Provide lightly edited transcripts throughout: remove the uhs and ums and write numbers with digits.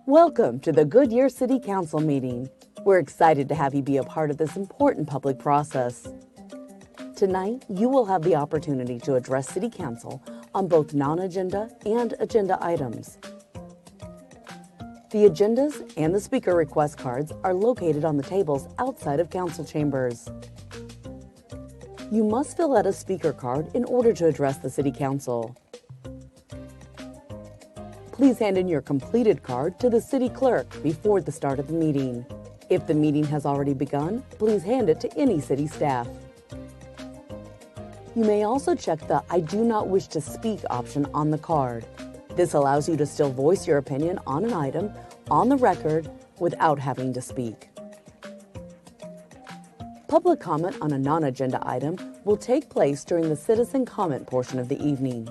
Welcome to the Goodyear City Council meeting. We're excited to have you be a part of this important public process. Tonight, you will have the opportunity to address City Council on both non-agenda and agenda items. The agendas and the speaker request cards are located on the tables outside of council chambers. You must fill out a speaker card in order to address the City Council. Please hand in your completed card to the city clerk before the start of the meeting. If the meeting has already begun, please hand it to any city staff. You may also check the "I do not wish to speak" option on the card. This allows you to still voice your opinion on an item on the record without having to speak. Public comment on a non-agenda item will take place during the citizen comment portion of the evening.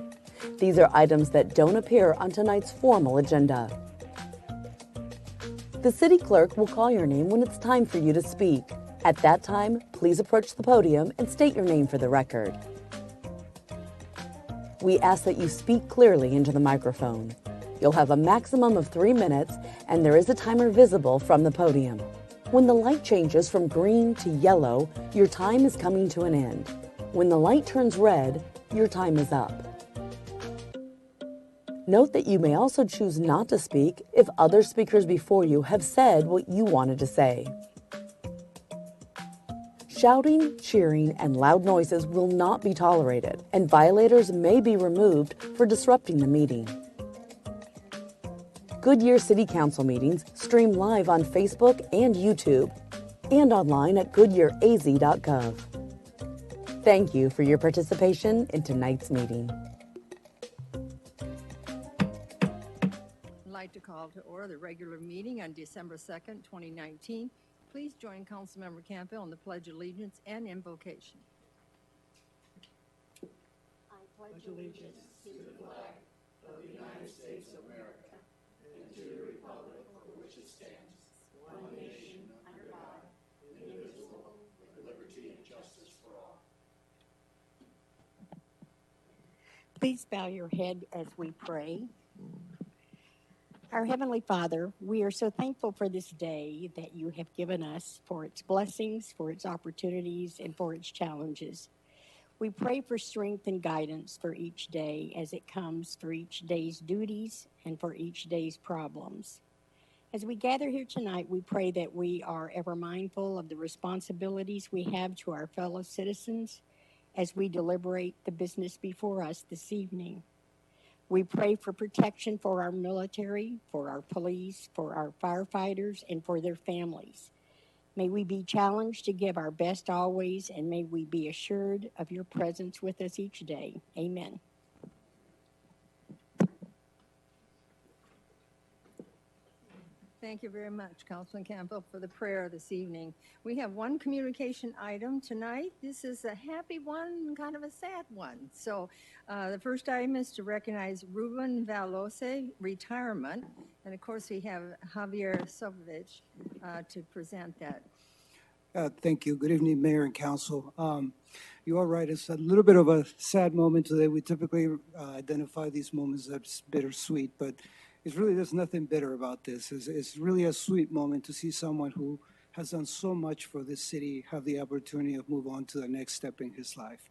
These are items that don't appear on tonight's formal agenda. The city clerk will call your name when it's time for you to speak. At that time, please approach the podium and state your name for the record. We ask that you speak clearly into the microphone. You'll have a maximum of 3 minutes, and there is a timer visible from the podium. When the light changes from green to yellow, your time is coming to an end. When the light turns red, your time is up. Note that you may also choose not to speak if other speakers before you have said what you wanted to say. Shouting, cheering, and loud noises will not be tolerated, and violators may be removed for disrupting the meeting. Goodyear City Council meetings stream live on Facebook and YouTube, and online at goodyearaz.gov. Thank you for your participation in tonight's meeting. I'd like to call to order the regular meeting on December 2nd, 2019. Please join Councilmember Campbell in the Pledge of Allegiance and invocation. I pledge allegiance to the flag of the United States of America and to the republic for which it stands, one nation under God, indivisible, with liberty and justice for all. Please bow your head as we pray. Our Heavenly Father, we are so thankful for this day that you have given us, for its blessings, for its opportunities, and for its challenges. We pray for strength and guidance for each day as it comes, for each day's duties and for each day's problems. As we gather here tonight, we pray that we are ever mindful of the responsibilities we have to our fellow citizens as we deliberate the business before us this evening. We pray for protection for our military, for our police, for our firefighters, and for their families. May we be challenged to give our best always, and may we be assured of your presence with us each day. Amen. Thank you very much, Councilman Campbell, for the prayer this evening. We have one communication item tonight. This is a happy one, kind of a sad one. So the first item is to recognize Ruben Valose retirement. And of course, we have Javier Sovovich to present that. Thank you. Good evening, Mayor and Council. You are right. It's a little bit of a sad moment today. We typically identify these moments as bittersweet, but it's really, there's nothing bitter about this. It's really a sweet moment to see someone who has done so much for this city have the opportunity of move on to the next step in his life.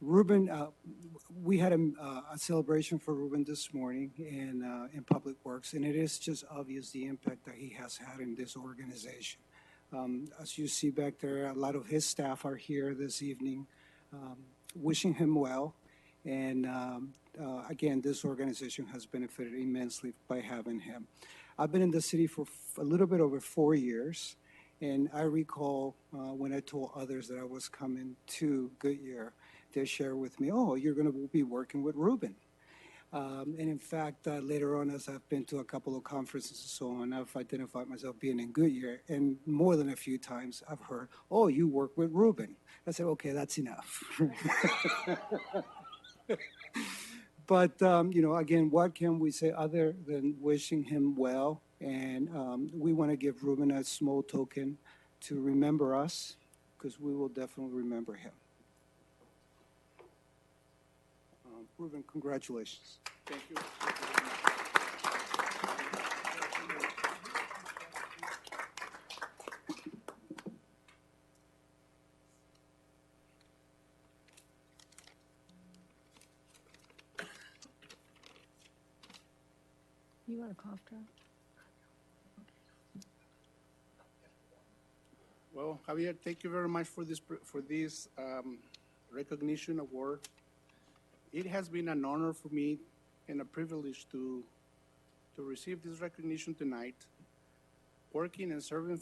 Ruben, we had a celebration for Ruben this morning in Public Works, and it is just obvious the impact that he has had in this organization. As you see back there, a lot of his staff are here this evening, wishing him well. And again, this organization has benefited immensely by having him. I've been in the city for a little bit over 4 years, and I recall when I told others that I was coming to Goodyear, they shared with me, "Oh, you're going to be working with Ruben." And in fact, later on, as I've been to a couple of conferences and so on, I've identified myself being in Goodyear, and more than a few times I've heard, "Oh, you work with Ruben." I said, "Okay, that's enough." But, you know, again, what can we say other than wishing him well? And we want to give Ruben a small token to remember us, because we will definitely remember him. Ruben, congratulations. Thank you. You want a cough drop? Well, Javier, thank you very much for this recognition award. It has been an honor for me and a privilege to receive this recognition tonight. Working and serving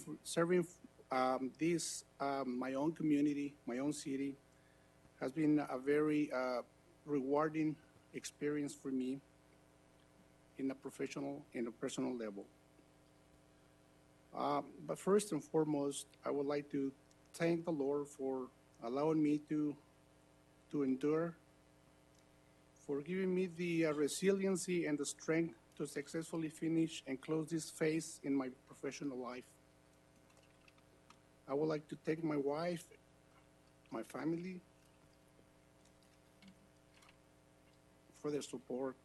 this my own community, my own city, has been a very rewarding experience for me in a professional and a personal level. But first and foremost, I would like to thank the Lord for allowing me to endure, for giving me the resiliency and the strength to successfully finish and close this phase in my professional life. I would like to thank my wife, my family, for their support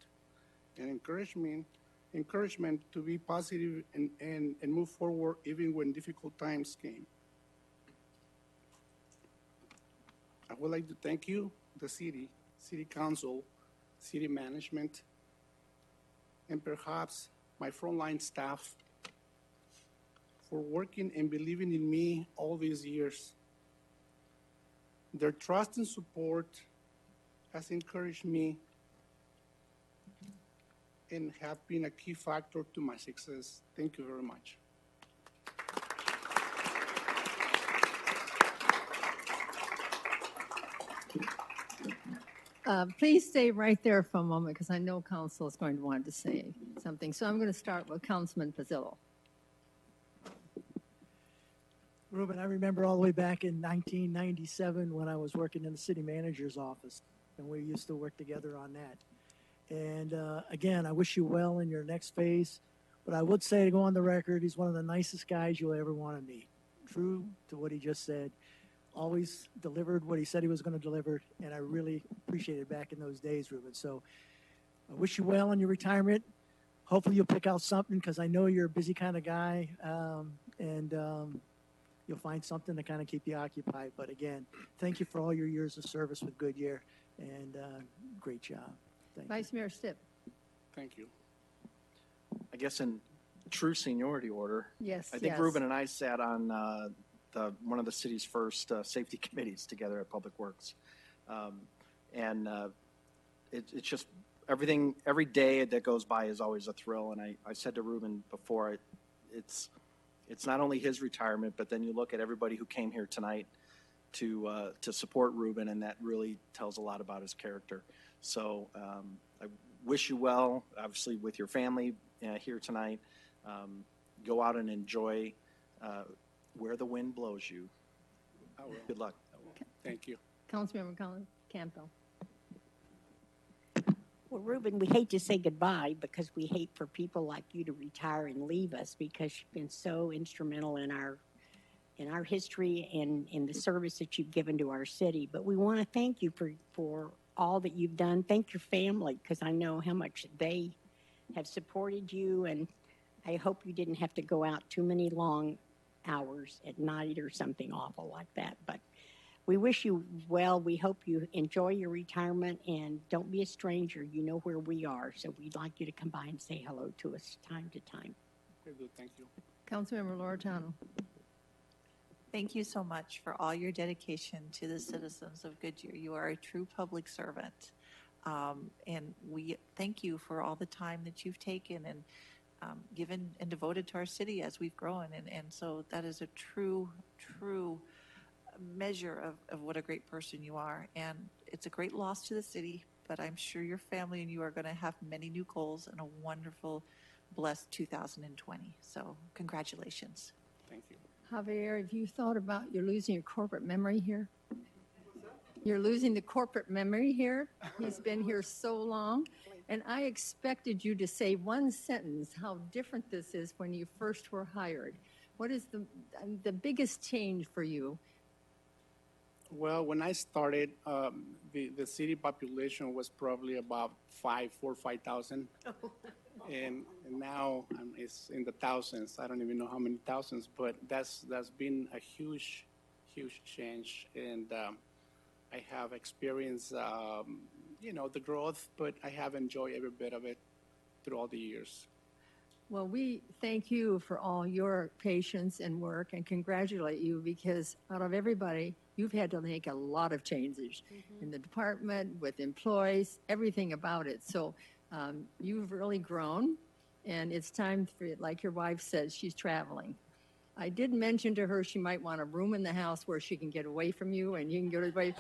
and encouragement to be positive and move forward even when difficult times came. I would like to thank you, the city council, city management, and perhaps my frontline staff for working and believing in me all these years. Their trust and support has encouraged me and have been a key factor to my success. Thank you very much. Please stay right there for a moment because I know Council is going to want to say something. So I'm going to start with Councilman Pizzillo. Ruben, I remember all the way back in 1997 when I was working in the city manager's office, and we used to work together on that. And again, I wish you well in your next phase. But I would say, to go on the record, he's one of the nicest guys you'll ever want to meet. True to what he just said. Always delivered what he said he was going to deliver, and I really appreciated it back in those days, Ruben. So I wish you well in your retirement. Hopefully you'll pick out something, because I know you're a busy kind of guy, and you'll find something to kind of keep you occupied. But again, thank you for all your years of service with Goodyear, and great job. Thank you. Vice Mayor Stipp. Thank you. I guess in true seniority order, Yes, I think yes. Ruben and I sat on one of the city's first safety committees together at Public Works. It's just everything, every day that goes by is always a thrill. And I said to Ruben before, it's not only his retirement, but then you look at everybody who came here tonight to support Ruben, and that really tells a lot about his character. So I wish you well, obviously, with your family here tonight. Go out and enjoy where the wind blows you. I will. Good luck. Thank you. Councilmember Campbell. Well, Ruben, we hate to say goodbye because we hate for people like you to retire and leave us, because you've been so instrumental in our history and in the service that you've given to our city. But we want to thank you for all that you've done. Thank your family, because I know how much they have supported you, and I hope you didn't have to go out too many long hours at night or something awful like that. But we wish you well. We hope you enjoy your retirement, and don't be a stranger. You know where we are, so we'd like you to come by and say hello to us time to time. Very good. Thank you. Councilmember Loretano. Thank you so much for all your dedication to the citizens of Goodyear. You are a true public servant. And we thank you for all the time that you've taken and given and devoted to our city as we've grown. And so that is a true measure of what a great person you are. And it's a great loss to the city, but I'm sure your family and you are going to have many new goals and a wonderful, blessed 2020. So congratulations. Thank you. Javier, have you thought about you're losing your corporate memory here? You're losing the corporate memory here. He's been here so long. And I expected you to say one sentence, how different this is when you first were hired. What is the biggest change for you? Well, when I started, the city population was probably about 4,000 or 5,000. And now it's in the thousands. I don't even know how many thousands, but that's been a huge change. And I have experienced, the growth, but I have enjoyed every bit of it through all the years. Well, we thank you for all your patience and work and congratulate you because out of everybody, you've had to make a lot of changes in the department, with employees, everything about it. So you've really grown, and it's time for, like your wife says, she's traveling. I did mention to her she might want a room in the house where she can get away from you and you can get away.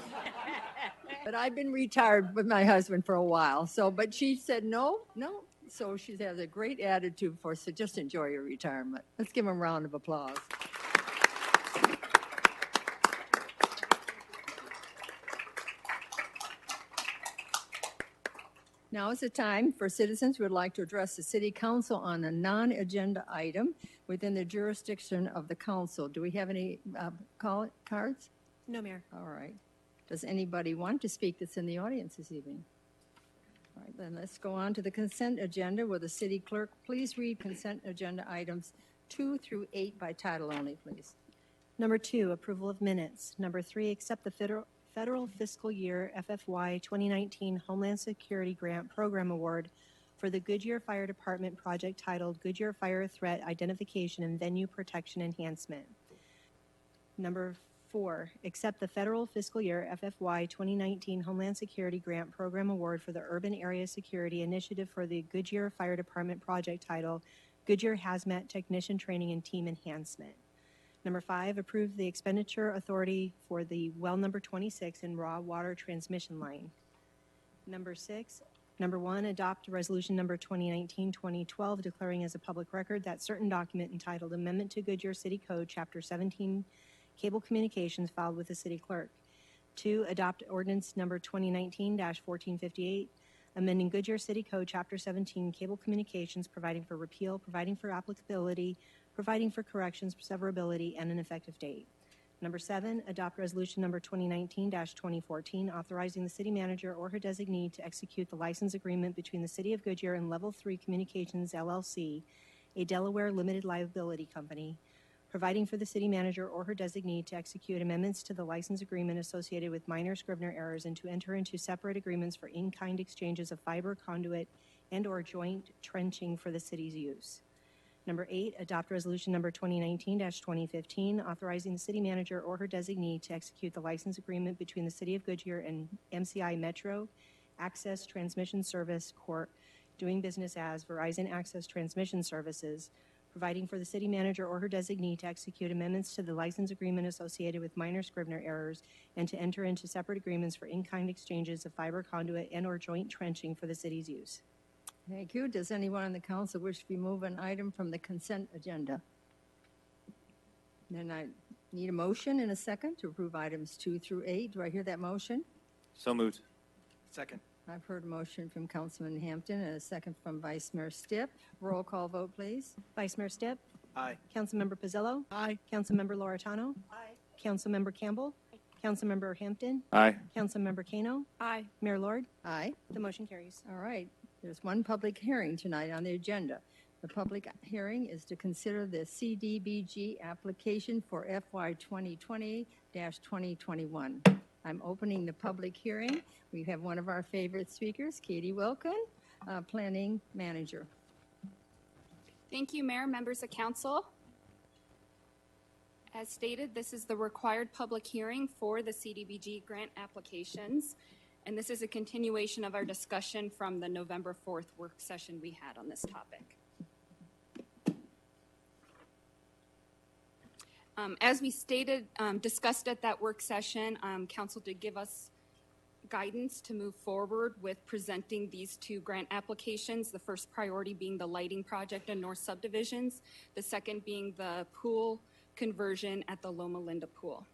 But I've been retired with my husband for a while. So, but she said no. So she has a great attitude for us. So just enjoy your retirement. Let's give them a round of applause. Now is the time for citizens who would like to address the city council on a non-agenda item within the jurisdiction of the council. Do we have any cards? No, Mayor. All right. Does anybody want to speak that's in the audience this evening? All right, then let's go on to the consent agenda. Will the city clerk please read consent agenda items 2 through 8 by title only, please? Number 2, approval of minutes. Number 3, accept the federal fiscal year FFY 2019 Homeland Security Grant Program Award for the Goodyear Fire Department project titled Goodyear Fire Threat Identification and Venue Protection Enhancement. Number 4, accept the federal fiscal year FFY 2019 Homeland Security Grant Program Award for the Urban Area Security Initiative for the Goodyear Fire Department project title Goodyear Hazmat Technician Training and Team Enhancement. Number 5, approve the expenditure authority for the well number 26 in raw water transmission line. Number 6, number 1, adopt resolution number 2019-2012 declaring as a public record that certain document entitled Amendment to Goodyear City Code Chapter 17 Cable Communications filed with the city clerk. 2, adopt ordinance number 2019-1458 amending Goodyear City Code Chapter 17 Cable Communications, providing for repeal, providing for applicability, providing for corrections, severability, and an effective date. Number 7, adopt resolution number 2019-2014 authorizing the city manager or her designee to execute the license agreement between the City of Goodyear and Level 3 Communications LLC, a Delaware limited liability company, providing for the city manager or her designee to execute amendments to the license agreement associated with minor Scrivener errors and to enter into separate agreements for in-kind exchanges of fiber, conduit, and or joint trenching for the city's use. Number 8, adopt resolution number 2019-2015 authorizing the city manager or her designee to execute the license agreement between the City of Goodyear and MCI Metro Access Transmission Service Corp. doing business as Verizon Access Transmission Services, providing for the city manager or her designee to execute amendments to the license agreement associated with minor Scrivener errors and to enter into separate agreements for in-kind exchanges of fiber conduit and or joint trenching for the city's use. Thank you. Does anyone on the council wish to remove an item from the consent agenda? Then I need a motion and a second to approve items 2 through 8. Do I hear that motion? So moved. Second. I've heard a motion from Councilman Hampton and a second from Vice Mayor Stipp. Roll call vote, please. Vice Mayor Stipp? Aye. Councilmember Pizzillo? Aye. Councilmember Loretano? Aye. Councilmember Campbell? Councilmember Hampton? Aye. Councilmember Kano? Aye. Mayor Lord? Aye. The motion carries. All right. There's one public hearing tonight on the agenda. The public hearing is to consider the CDBG application for FY 2020-2021. I'm opening the public hearing. We have one of our favorite speakers, Katie Wilkin, Planning Manager. Thank you, Mayor, members of council. As stated, this is the required public hearing for the CDBG grant applications, and this is a continuation of our discussion from the November 4th work session we had on this topic. As we stated, discussed at that work session, council did give us guidance to move forward with presenting these 2 grant applications, the first priority being the lighting project in North Subdivisions, the second being the pool conversion at the Loma Linda Pool.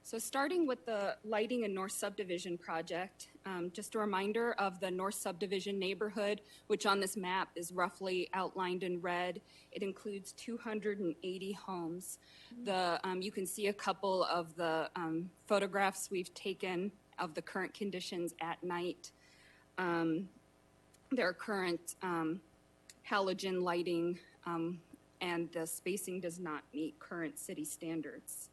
So starting with the lighting in North Subdivision project, just a reminder of the North Subdivision neighborhood, which on this map is roughly outlined in red. It includes 280 homes. You can see a couple of the photographs we've taken of the current conditions at night. There are current halogen lighting, and the spacing does not meet current city standards.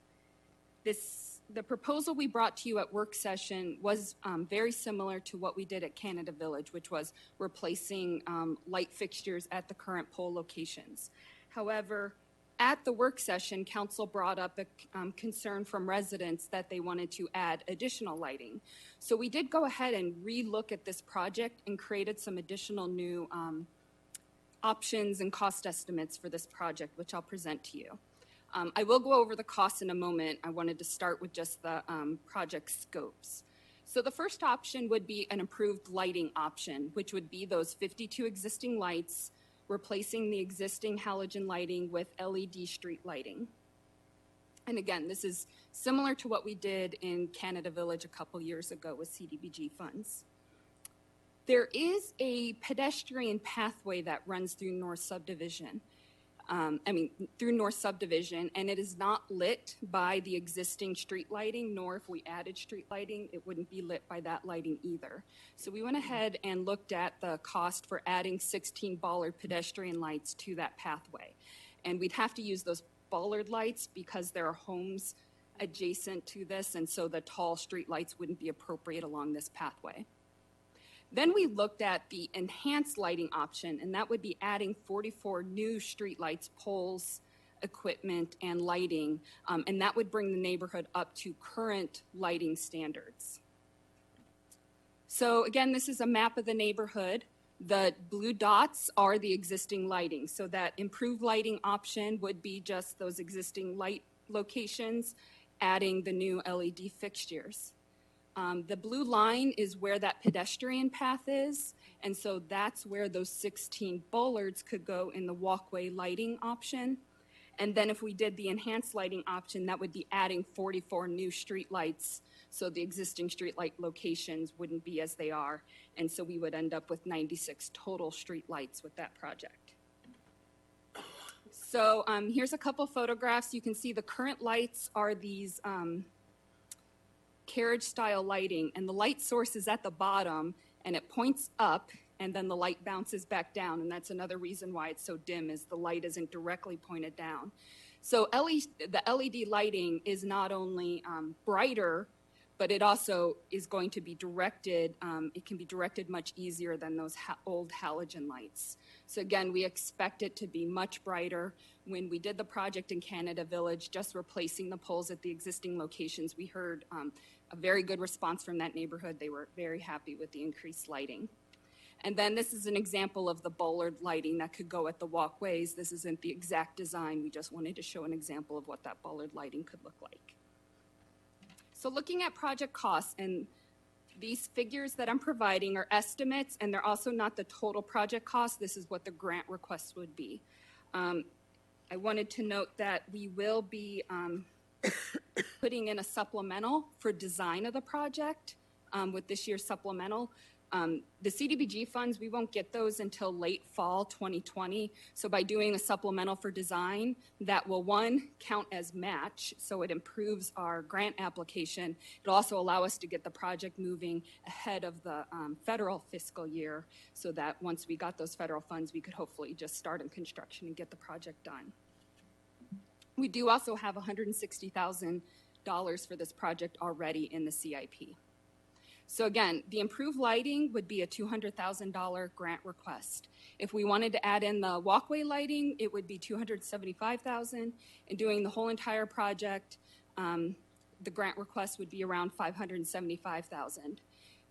This the proposal we brought to you at work session was very similar to what we did at Canada Village, which was replacing light fixtures at the current pole locations. However, at the work session, council brought up a concern from residents that they wanted to add additional lighting. So we did go ahead and re-look at this project and created some additional new options and cost estimates for this project, which I'll present to you. I will go over the costs in a moment. I wanted to start with just the project scopes. So the first option would be an improved lighting option, which would be those 52 existing lights, replacing the existing halogen lighting with LED street lighting. And again, this is similar to what we did in Canada Village a couple years ago with CDBG funds. There is a pedestrian pathway that runs through North Subdivision. Through North Subdivision, and it is not lit by the existing street lighting, nor if we added street lighting, it wouldn't be lit by that lighting either. So we went ahead and looked at the cost for adding 16 bollard pedestrian lights to that pathway. And we'd have to use those bollard lights because there are homes adjacent to this, and so the tall street lights wouldn't be appropriate along this pathway. Then we looked at the enhanced lighting option, and that would be adding 44 new street lights, poles, equipment, and lighting, and that would bring the neighborhood up to current lighting standards. So again, this is a map of the neighborhood. The blue dots are the existing lighting, so that improved lighting option would be just those existing light locations, adding the new LED fixtures. The blue line is where that pedestrian path is, and so that's where those 16 bollards could go in the walkway lighting option. And then if we did the enhanced lighting option, that would be adding 44 new street lights, so the existing street light locations wouldn't be as they are, and so we would end up with 96 total street lights with that project. So here's a couple photographs. You can see the current lights are these carriage style lighting, and the light source is at the bottom and it points up and then the light bounces back down, and that's another reason why it's so dim, is the light isn't directly pointed down. So the LED lighting is not only brighter, but it also is going to be directed, it can be directed much easier than those old halogen lights. So again, we expect it to be much brighter. When we did the project in Canada Village, just replacing the poles at the existing locations, we heard a very good response from that neighborhood. They were very happy with the increased lighting. And then this is an example of the bollard lighting that could go at the walkways. This isn't the exact design. We just wanted to show an example of what that bollard lighting could look like. So looking at project costs, and these figures that I'm providing are estimates, and they're also not the total project cost. This is what the grant request would be. I wanted to note that we will be putting in a supplemental for design of the project with this year's supplemental. The CDBG funds, we won't get those until late fall 2020. So by doing a supplemental for design, that will, one, count as match, so it improves our grant application. It'll also allow us to get the project moving ahead of the federal fiscal year, so that once we got those federal funds, we could hopefully just start in construction and get the project done. We do also have $160,000 for this project already in the CIP. So again, the improved lighting would be a $200,000 grant request. If we wanted to add in the walkway lighting, it would be $275,000. And doing the whole entire project, the grant request would be around $575,000.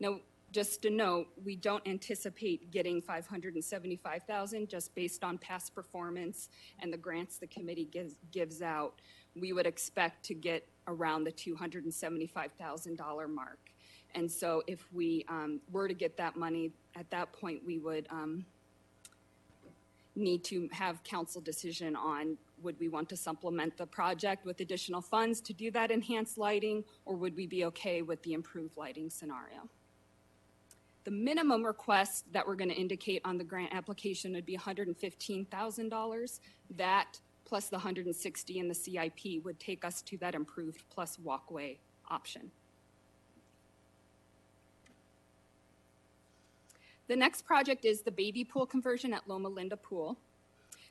Now, just to note, we don't anticipate getting $575,000 just based on past performance and the grants the committee gives out. We would expect to get around the $275,000 mark. And so if we were to get that money, at that point we would need to have council decision on would we want to supplement the project with additional funds to do that enhanced lighting, or would we be okay with the improved lighting scenario. The minimum request that we're going to indicate on the grant application would be $115,000. That plus the $160,000 in the CIP would take us to that improved plus walkway option. The next project is the baby pool conversion at Loma Linda Pool.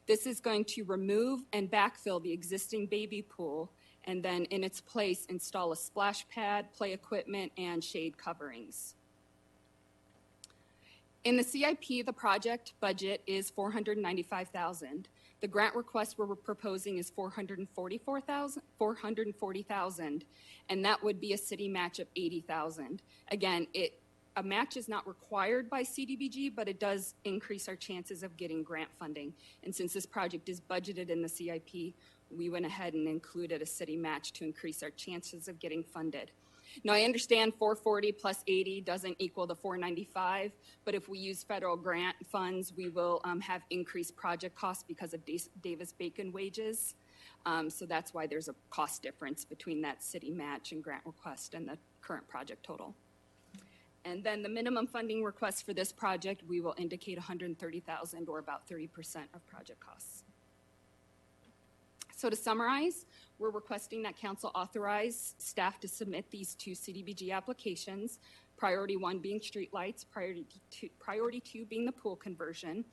This is going to remove and backfill the existing baby pool And then in its place, install a splash pad, play equipment, and shade coverings. In the CIP, the project budget is $495,000. The grant request we're proposing is $440,000, and that would be a city match of $80,000. Again, a match is not required by CDBG, but it does increase our chances of getting grant funding. And since this project is budgeted in the CIP, we went ahead and included a city match to increase our chances of getting funded. Now, I understand 440 plus 80 doesn't equal the 495, but if we use federal grant funds, we will have increased project costs because of Davis-Bacon wages. So that's why there's a cost difference between that city match and grant request and the current project total. And then the minimum funding request for this project, we will indicate $130,000 or about 30% of project costs. So to summarize, we're requesting that council authorize staff to submit these two CDBG applications, priority 1 being streetlights, priority two being the pool conversion.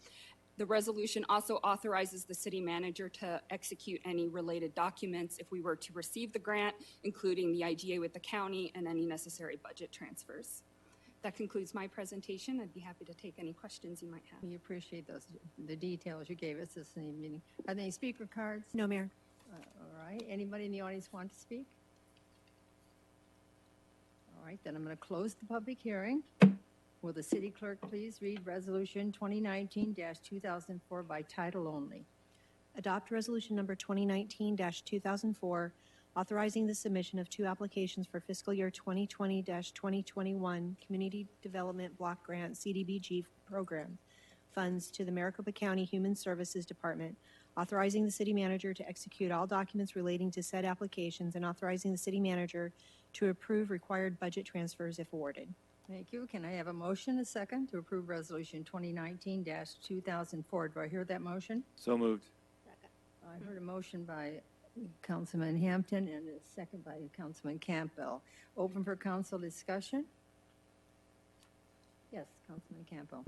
The resolution also authorizes the city manager to execute any related documents if we were to receive the grant, including the IGA with the county and any necessary budget transfers. That concludes my presentation. I'd be happy to take any questions you might have. We appreciate the details you gave us this evening. Are there any speaker cards? No, Mayor. All right. Anybody in the audience want to speak? All right. Then I'm going to close the public hearing. Will the city clerk please read Resolution 2019-2004 by title only? Adopt resolution number 2019-2004, authorizing the submission of two applications for fiscal year 2020-2021 Community Development Block Grant CDBG program funds to the Maricopa County Human Services Department, authorizing the city manager to execute all documents relating to said applications and authorizing the city manager to approve required budget transfers if awarded. Thank you. Can I have a motion, a second, to approve Resolution 2019-2004? Do I hear that motion? So moved. I heard a motion by Councilman Hampton and a second by Councilman Campbell. Open for council discussion? Yes, Councilman Campbell.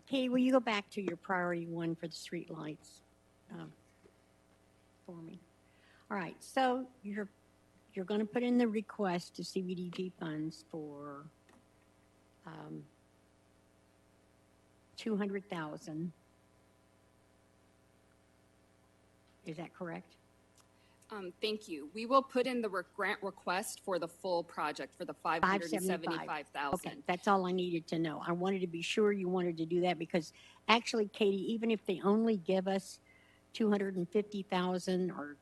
Katie, will you go back to your priority 1 for the street lights for me? All right, so you're going to put in the request to CDBG funds for $200,000. Is that correct? Thank you. We will put in the grant request for the full project for the $575,000. Okay, that's all I needed to know. I wanted to be sure you wanted to do that because actually, Katie, even if they only give us $250,000 or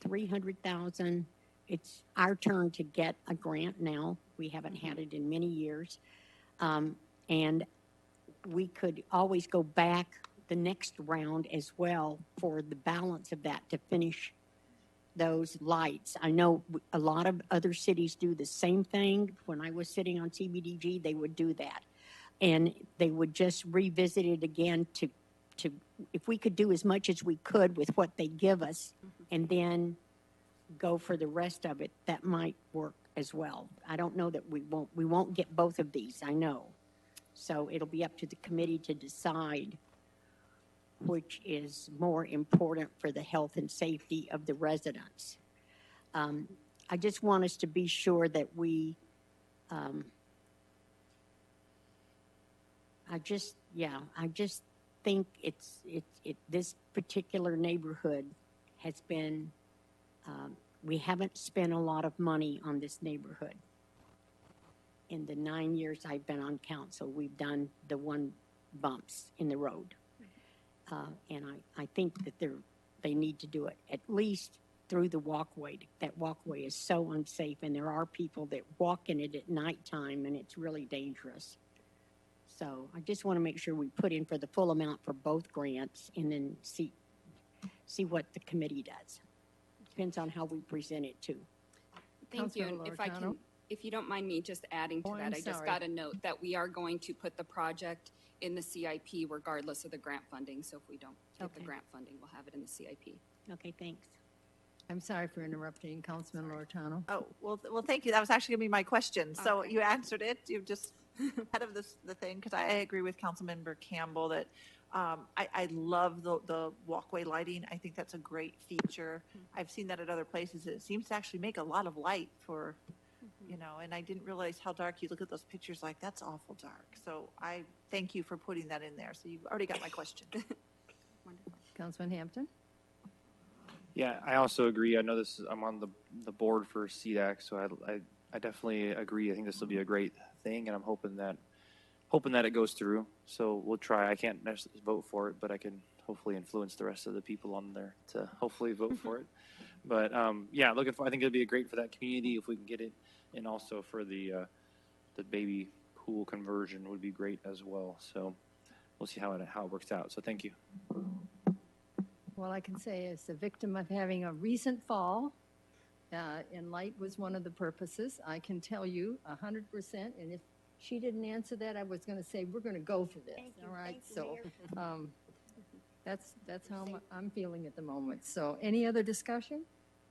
$300,000, it's our turn to get a grant now. We haven't had it in many years. And we could always go back the next round as well for the balance of that to finish those lights. I know a lot of other cities do the same thing. When I was sitting on CBDG, they would do that. And they would just revisit it again to if we could do as much as we could with what they give us and then go for the rest of it, that might work as well. I don't know that we won't get both of these, I know. So it'll be up to the committee to decide which is more important for the health and safety of the residents. I just want us to be sure that we, I just think this particular neighborhood has been, we haven't spent a lot of money on this neighborhood. In the 9 years I've been on council, we've done the one bumps in the road. And I think that they need to do it at least through the walkway. That walkway is so unsafe, and there are people that walk in it at nighttime, and it's really dangerous. So I just want to make sure we put in for the full amount for both grants, and then see what the committee does. Depends on how we present it too. Thank you. And if you don't mind me just adding to that, I just got a note that we are going to put the project in the CIP regardless of the grant funding. So if we don't get the grant funding, we'll have it in the CIP. Okay, thanks. I'm sorry for interrupting, Councilman Lortano. Oh, well, thank you. That was actually going to be my question. So you answered it. You just Out of the thing, because I agree with Councilmember Campbell that I love the walkway lighting. I think that's a great feature. I've seen that at other places. It seems to actually make a lot of light for, and I didn't realize how dark. You look at those pictures like that's awful dark. So I thank you for putting that in there. So you've already got my question. Wonderful. Councilman Hampton? Yeah, I also agree. I know I'm on the board for CDAC, so I definitely agree. I think this will be a great thing, and I'm hoping that it goes through. So we'll try. I can't necessarily vote for it, but I can hopefully influence the rest of the people on there to hopefully vote for it. But yeah, I think it'd be great for that community if we can get it, and also for the baby pool conversion would be great as well. So we'll see how it works out. So thank you. Well, I can say as a victim of having a recent fall, and light was one of the purposes, I can tell you 100%, and if she didn't answer that, I was going to say, we're going to go for this. All right, so that's how I'm feeling at the moment. So any other discussion?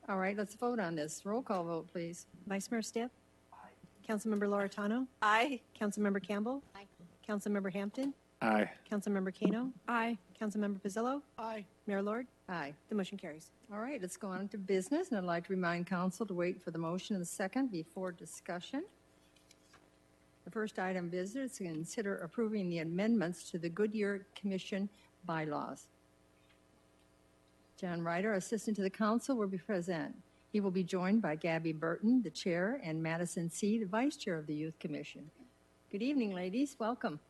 All right, let's vote on this. Roll call vote, please. Vice Mayor Stipp? Aye. Councilmember Loretano? Aye. Councilmember Campbell? Aye. Councilmember Hampton? Aye. Councilmember Kano? Aye. Councilmember Pizzillo? Aye. Mayor Lord? Aye. The motion carries. All right, let's go on to business, and I'd like to remind council to wait for the motion and the second before discussion. The first item of business is to consider approving the amendments to the Goodyear Commission bylaws. John Ryder, assistant to the council, will be present. He will be joined by Gabby Burton, the chair, and Madison C., the vice chair of the Youth Commission. Good evening, ladies. Welcome.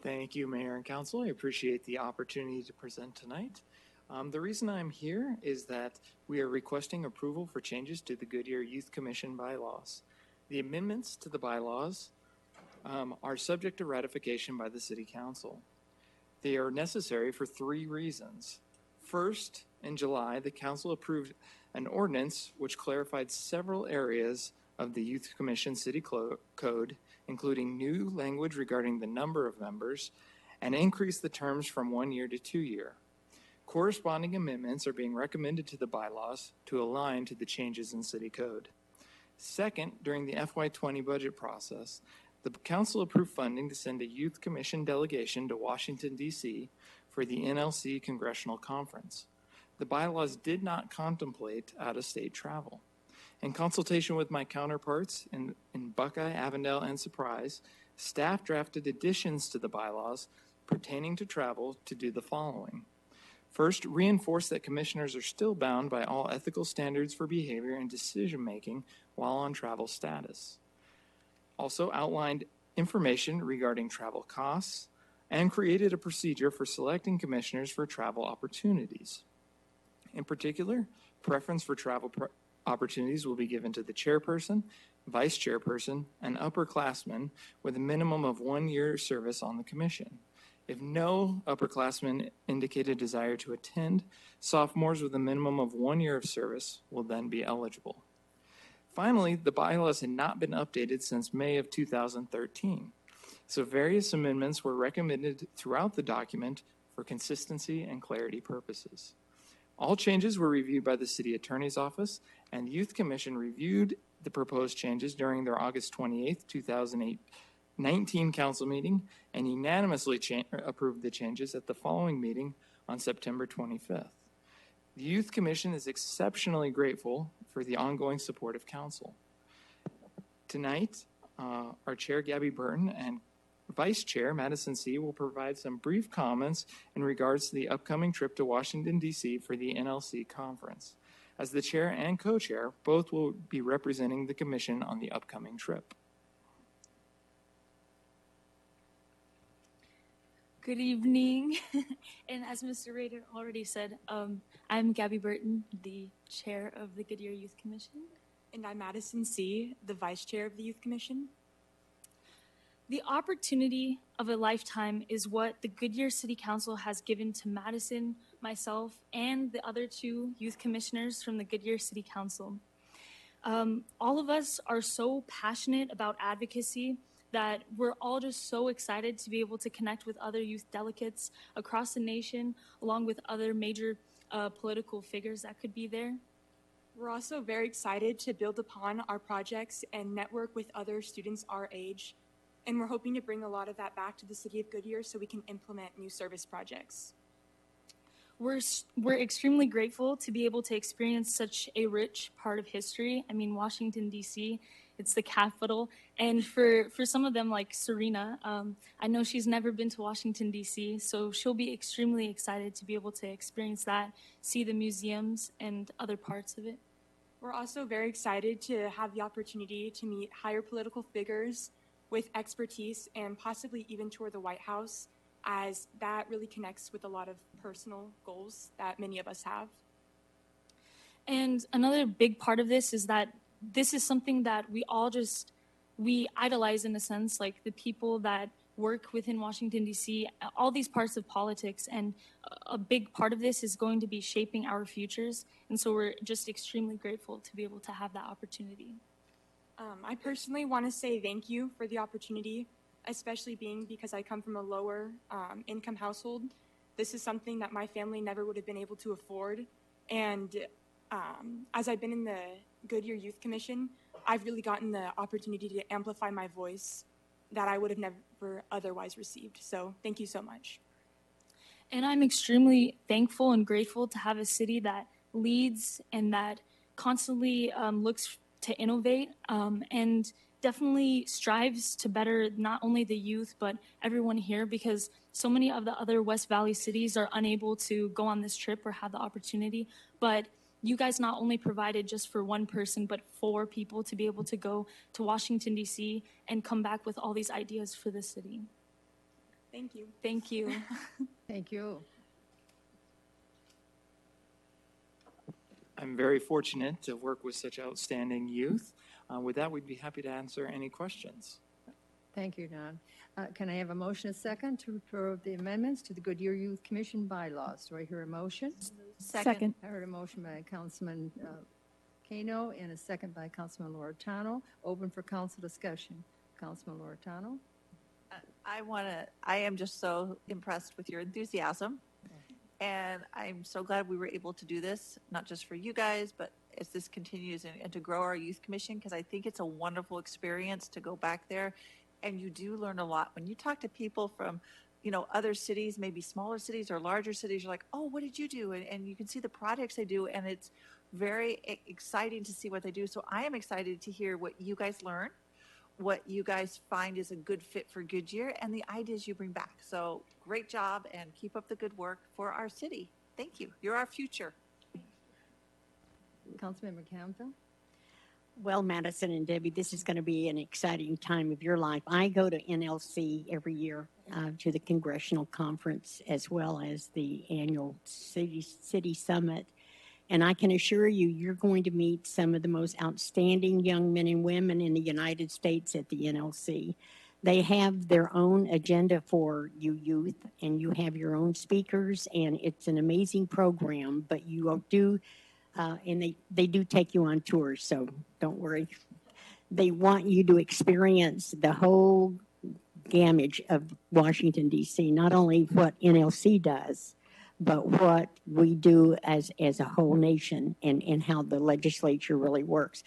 Thank you, Mayor and Council. I appreciate the opportunity to present tonight. The reason I'm here is that we are requesting approval for changes to the Goodyear Youth Commission bylaws. The amendments to the bylaws are subject to ratification by the City Council. They are necessary for 3 reasons. First, in July, the Council approved an ordinance which clarified several areas of the Youth Commission City Code, including new language regarding the number of members, and increased the terms from 1 year to 2 year. Corresponding amendments are being recommended to the bylaws to align to the changes in City Code. Second, during the FY20 budget process, the Council approved funding to send a Youth Commission delegation to Washington, D.C. for the NLC Congressional Conference. The bylaws did not contemplate out-of-state travel. In consultation with my counterparts in Buckeye, Avondale, and Surprise, staff drafted additions to the bylaws pertaining to travel to do the following. First, reinforce that commissioners are still bound by all ethical standards for behavior and decision-making while on travel status. Also outlined information regarding travel costs and created a procedure for selecting commissioners for travel opportunities. In particular, preference for travel opportunities will be given to the chairperson, vice chairperson, and upperclassmen with a minimum of 1 year service on the commission. If no upperclassmen indicate a desire to attend, sophomores with a minimum of 1 year of service will then be eligible. Finally, the bylaws had not been updated since May of 2013, so various amendments were recommended throughout the document for consistency and clarity purposes. All changes were reviewed by the City Attorney's Office, and the Youth Commission reviewed the proposed changes during their August 28, 2019 council meeting and unanimously approved the changes at the following meeting on September 25th. The Youth Commission is exceptionally grateful for the ongoing support of council. Tonight, our Chair, Gabby Burton, and Vice Chair, Madison C., will provide some brief comments in regards to the upcoming trip to Washington, D.C. for the NLC conference. As the Chair and Co-Chair, both will be representing the Commission on the upcoming trip. Good evening. And as Mr. Rader already said, I'm Gabby Burton, the Chair of the Goodyear Youth Commission. And I'm Madison C., the Vice Chair of the Youth Commission. The opportunity of a lifetime is what the Goodyear City Council has given to Madison, myself, and the other 2 youth commissioners from the Goodyear City Council. All of us are so passionate about advocacy that we're all just so excited to be able to connect with other youth delegates across the nation, along with other major political figures that could be there. We're also very excited to build upon our projects and network with other students our age. And we're hoping to bring a lot of that back to the city of Goodyear so we can implement new service projects. We're extremely grateful to be able to experience such a rich part of history. I mean, Washington, D.C., it's the capital. And for some of them, like Serena, I know she's never been to Washington, D.C., so she'll be extremely excited to be able to experience that, see the museums and other parts of it. We're also very excited to have the opportunity to meet higher political figures with expertise and possibly even tour the White House, as that really connects with a lot of personal goals that many of us have. And another big part of this is that this is something that we idolize in a sense, like the people that work within Washington, D.C., all these parts of politics. And a big part of this is going to be shaping our futures. And so we're just extremely grateful to be able to have that opportunity. I personally want to say thank you for the opportunity, especially being because I come from a lower income household. This is something that my family never would have been able to afford. And as I've been in the Goodyear Youth Commission, I've really gotten the opportunity to amplify my voice that I would have never otherwise received. So thank you so much. And I'm extremely thankful and grateful to have a city that leads and that constantly looks to innovate and definitely strives to better not only the youth, but everyone here, because so many of the other West Valley cities are unable to go on this trip or have the opportunity. But you guys not only provided just for one person, but 4 people to be able to go to Washington, D.C. and come back with all these ideas for the city. Thank you. Thank you. Thank you. I'm very fortunate to work with such outstanding youth. With that, we'd be happy to answer any questions. Thank you, Don. Can I have a motion, a second, to approve the amendments to the Goodyear Youth Commission bylaws? Do I hear a motion? Second. I heard a motion by Councilman Kano and a second by Councilman Loretano. Open for council discussion. Councilman Loretano? I am just so impressed with your enthusiasm. And I'm so glad we were able to do this, not just for you guys, but as this continues and to grow our youth commission, because I think it's a wonderful experience to go back there. And you do learn a lot. When you talk to people from, other cities, maybe smaller cities or larger cities, you're like, oh, what did you do? And you can see the projects they do, and it's very exciting to see what they do. So I am excited to hear what you guys learn, what you guys find is a good fit for Goodyear, and the ideas you bring back. So great job, and keep up the good work for our city. Thank you. You're our future. Councilmember Campbell? Well, Madison and Debbie, this is going to be an exciting time of your life. I go to NLC every year to the Congressional Conference as well as the annual City Summit. And I can assure you, you're going to meet some of the most outstanding young men and women in the United States at the NLC. They have their own agenda for you youth, and you have your own speakers, and it's an amazing program, but you do and they do take you on tours, so don't worry. They want you to experience the whole gamut of Washington, D.C., not only what NLC does, but what we do as a whole nation and how the legislature really works.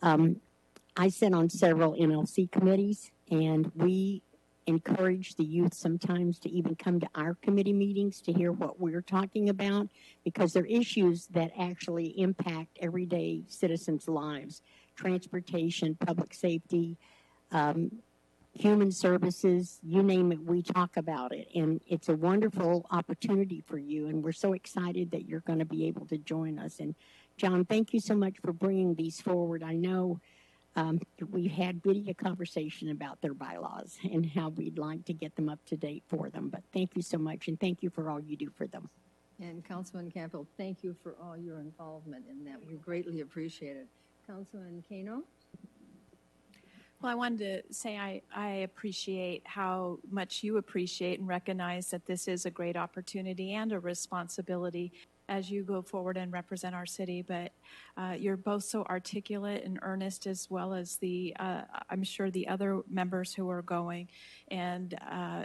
I sit on several NLC committees, and we encourage the youth sometimes to even come to our committee meetings to hear what we're talking about, because they're issues that actually impact everyday citizens' lives. Transportation, public safety, human services, you name it, we talk about it. And it's a wonderful opportunity for you, and we're so excited that you're going to be able to join us. And John, thank you so much for bringing these forward. I know we had really a conversation about their bylaws and how we'd like to get them up to date for them. But thank you so much, and thank you for all you do for them. And Councilman Campbell, thank you for all your involvement in that. We greatly appreciate it. Councilman Kano? Well, I wanted to say I appreciate how much you appreciate and recognize that this is a great opportunity and a responsibility. as you go forward and represent our city. But you're both so articulate and earnest, as well as I'm sure the other members who are going. And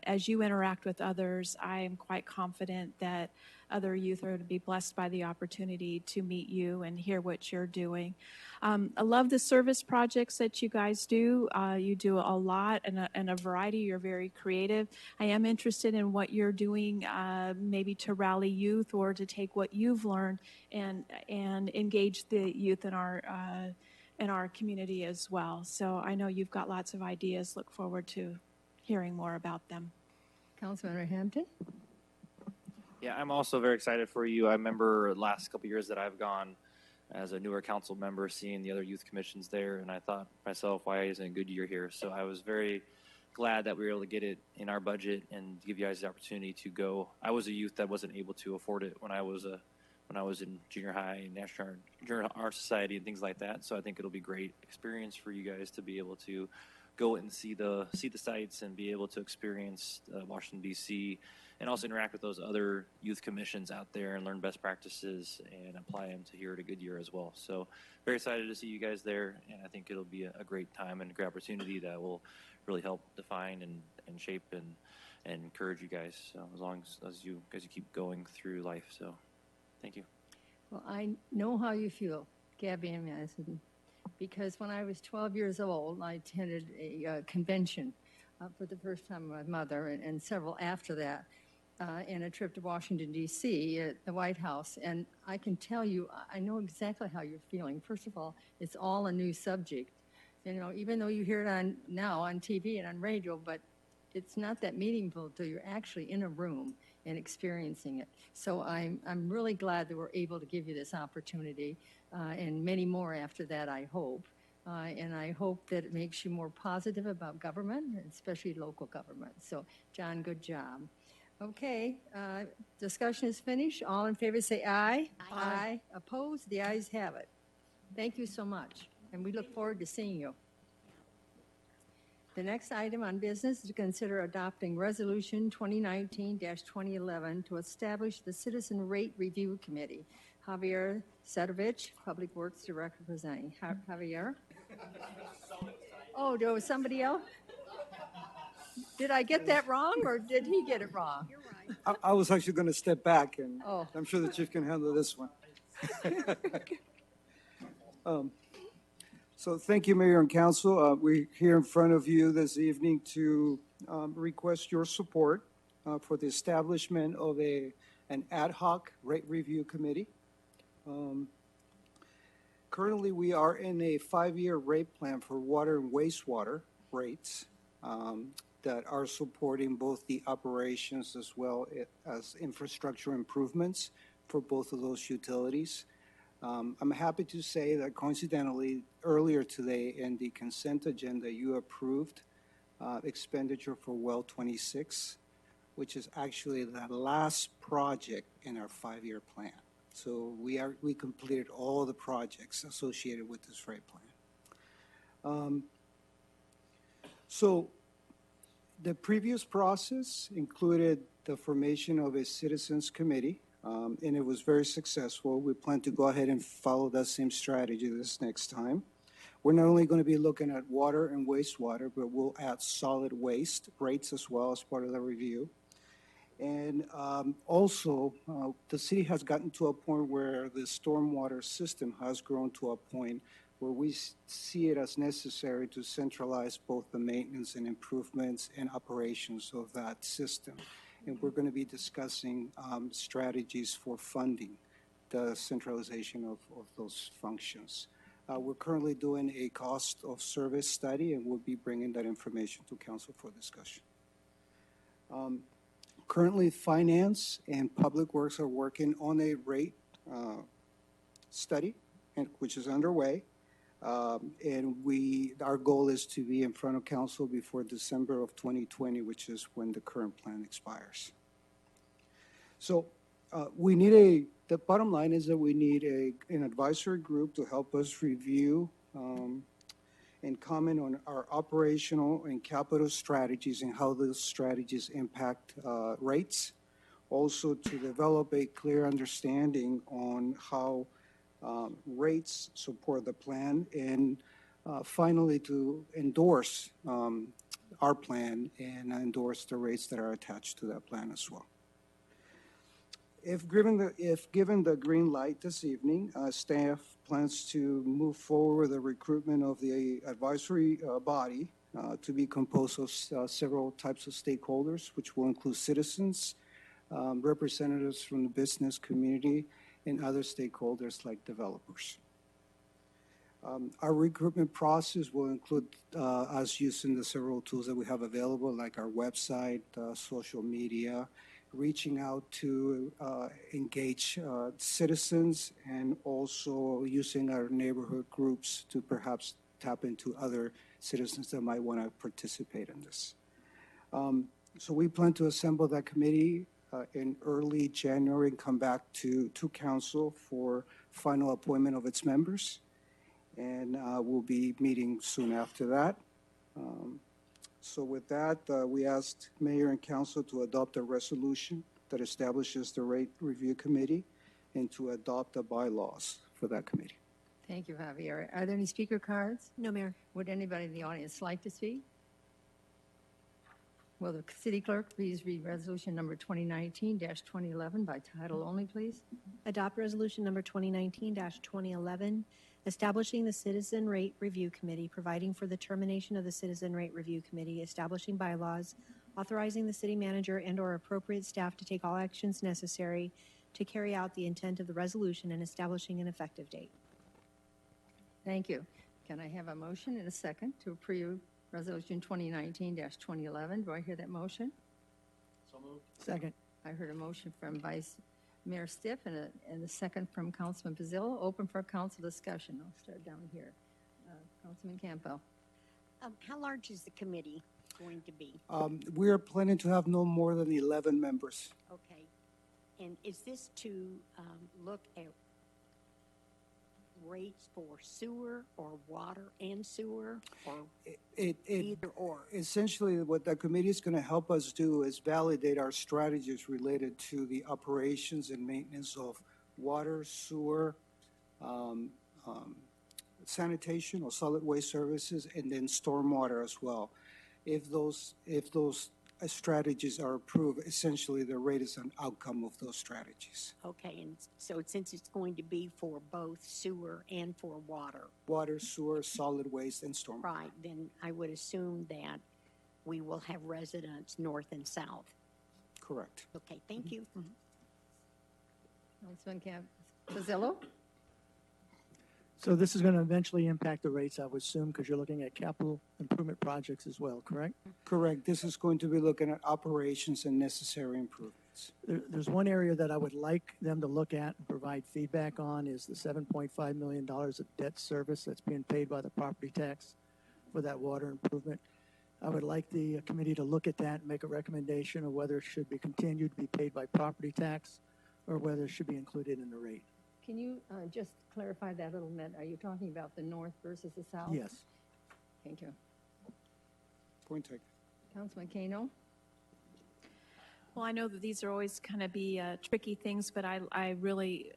as you interact with others, I am quite confident that other youth are to be blessed by the opportunity to meet you and hear what you're doing. I love the service projects that you guys do. You do a lot and a variety. You're very creative. I am interested in what you're doing, maybe to rally youth or to take what you've learned and engage the youth in our community as well. So I know you've got lots of ideas. Look forward to hearing more about them. Councilmember Hampton? Yeah, I'm also very excited for you. I remember the last couple of years that I've gone as a newer council member, seeing the other youth commissions there, and I thought to myself, why isn't Goodyear here? So I was very glad that we were able to get it in our budget and give you guys the opportunity to go. I was a youth that wasn't able to afford it when I was in junior high and National Junior Art Society and things like that. So I think it'll be a great experience for you guys to be able to go and see the sites and be able to experience Washington, D.C., and also interact with those other youth commissions out there and learn best practices and apply them to here at Goodyear as well. So very excited to see you guys there, and I think it'll be a great time and a great opportunity that will really help define and shape and encourage you guys, so as long as you keep going through life. So thank you. Well, I know how you feel, Gabby and Madison, because when I was 12 years old, I attended a convention for the first time with my mother and several after that, and a trip to Washington, D.C. at the White House. And I can tell you, I know exactly how you're feeling. First of all, it's all a new subject. You know, even though you hear it now on TV and on radio, but it's not that meaningful until you're actually in a room and experiencing it. So I'm really glad that we're able to give you this opportunity, and many more after that, I hope. And I hope that it makes you more positive about government, especially local government. So, John, good job. Okay, discussion is finished. All in favor say aye. Aye. Opposed? The ayes have it. Thank you so much, and we look forward to seeing you. The next item on business is to consider adopting Resolution 2019-2011 to establish the Citizen Rate Review Committee. Javier Sedovich, Public Works Director, presenting. Javier? Oh, there was somebody else? Did I get that wrong, or did he get it wrong? You're right. I was actually going to step back, and I'm sure the chief can handle this one. So thank you, Mayor and Council. We're here in front of you this evening to request your support for the establishment of an ad hoc rate review committee. Currently, we are in a 5-year rate plan for water and wastewater rates that are supporting both the operations as well as infrastructure improvements for both of those utilities. I'm happy to say that coincidentally, earlier today in the consent agenda, you approved expenditure for well 26, which is actually the last project in our 5-year plan. So we completed all the projects associated with this rate plan. So the previous process included the formation of a citizens committee, and it was very successful. We plan to go ahead and follow that same strategy this next time. We're not only going to be looking at water and wastewater, but we'll add solid waste rates as well as part of the review. And also, the city has gotten to a point where the stormwater system has grown to a point where we see it as necessary to centralize both the maintenance and improvements and operations of that system. And we're going to be discussing strategies for funding the centralization of those functions. We're currently doing a cost of service study, and we'll be bringing that information to council for discussion. Currently, Finance and Public Works are working on a rate study, which is underway. And our goal is to be in front of council before December of 2020, which is when the current plan expires. So the bottom line is that we need an advisory group to help us review and comment on our operational and capital strategies and how those strategies impact rates. also to develop a clear understanding on how rates support the plan, and finally to endorse our plan and endorse the rates that are attached to that plan as well. If given the green light this evening, staff plans to move forward with the recruitment of the advisory body to be composed of several types of stakeholders, which will include citizens, representatives from the business community, and other stakeholders like developers. Our recruitment process will include us using the several tools that we have available, like our website, social media, reaching out to engage citizens, and also using our neighborhood groups to perhaps tap into other citizens that might want to participate in this. So we plan to assemble that committee in early January and come back to council for final appointment of its members. And we'll be meeting soon after that. So with that, we asked Mayor and Council to adopt a resolution that establishes the rate review committee and to adopt the bylaws for that committee. Thank you, Javier. Are there any speaker cards? No, Mayor. Would anybody in the audience like to speak? Will the city clerk please read resolution number 2019-2011 by title only, please? Adopt resolution number 2019-2011, establishing the Citizen Rate Review Committee, providing for the termination of the Citizen Rate Review Committee, establishing bylaws, authorizing the city manager and/or appropriate staff to take all actions necessary to carry out the intent of the resolution, and establishing an effective date. Thank you. Can I have a motion and a second to approve resolution 2019-2011? Do I hear that motion? So moved. Second. I heard a motion from Vice Mayor Stiff and a second from Councilman Pizzillo. Open for council discussion. I'll start down here. Councilman Campbell. How large is the committee going to be? We are planning to have no more than 11 members. Okay. And is this to look at rates for sewer or water and sewer, or either or? Essentially, what the committee is going to help us do is validate our strategies related to the operations and maintenance of water, sewer, sanitation or solid waste services, and then stormwater as well. If those strategies are approved, essentially the rate is an outcome of those strategies. Okay, and so since it's going to be for both sewer and for water. Water, sewer, solid waste, and stormwater. Right, then I would assume that we will have residents north and south. Correct. Okay, thank you. Councilman Pizzillo. So this is going to eventually impact the rates, I would assume, because you're looking at capital improvement projects as well, correct? Correct. This is going to be looking at operations and necessary improvements. There's one area that I would like them to look at and provide feedback on is the $7.5 million of debt service that's being paid by the property tax for that water improvement. I would like the committee to look at that and make a recommendation of whether it should be continued to be paid by property tax or whether it should be included in the rate. Can you just clarify that a little bit? Are you talking about the north versus the south? Yes. Thank you. Point taken. Councilman Kano. Well, I know that these are always kind of be tricky things, but I really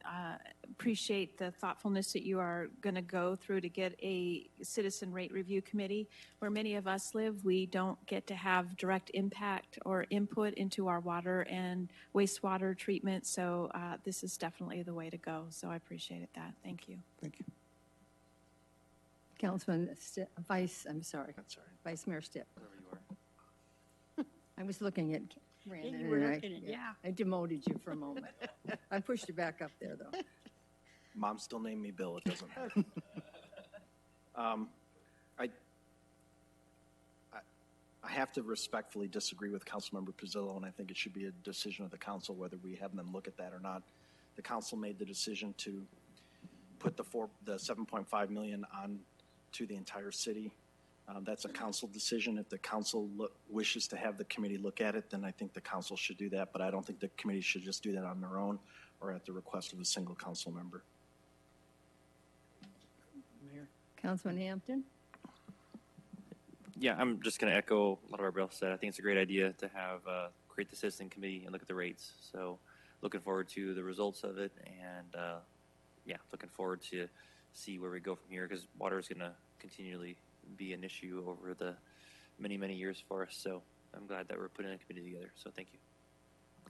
appreciate the thoughtfulness that you are going to go through to get a citizen rate review committee. Where many of us live, we don't get to have direct impact or input into our water and wastewater treatment, so this is definitely the way to go. So I appreciate that. Thank you. Thank you. Councilman Vice Mayor Stipp. Whatever you are. I was looking at Brandon. Yeah, you were looking at, yeah. I demoted you for a moment. I pushed you back up there, though. Mom still named me Bill. It doesn't matter. I have to respectfully disagree with Councilmember Pizzillo, and I think it should be a decision of the council whether we have them look at that or not. The council made the decision to put the $7.5 million on to the entire city. That's a council decision. If the council wishes to have the committee look at it, then I think the council should do that. But I don't think the committee should just do that on their own or at the request of a single council member. Mayor? Councilman Hampton. Yeah, I'm just going to echo what everybody else said. I think it's a great idea to have create create the citizen committee and look at the rates. So looking forward to the results of it, and yeah, looking forward to see where we go from here, because water is going to continually be an issue over the many years for us. So I'm glad that we're putting a committee together. So thank you.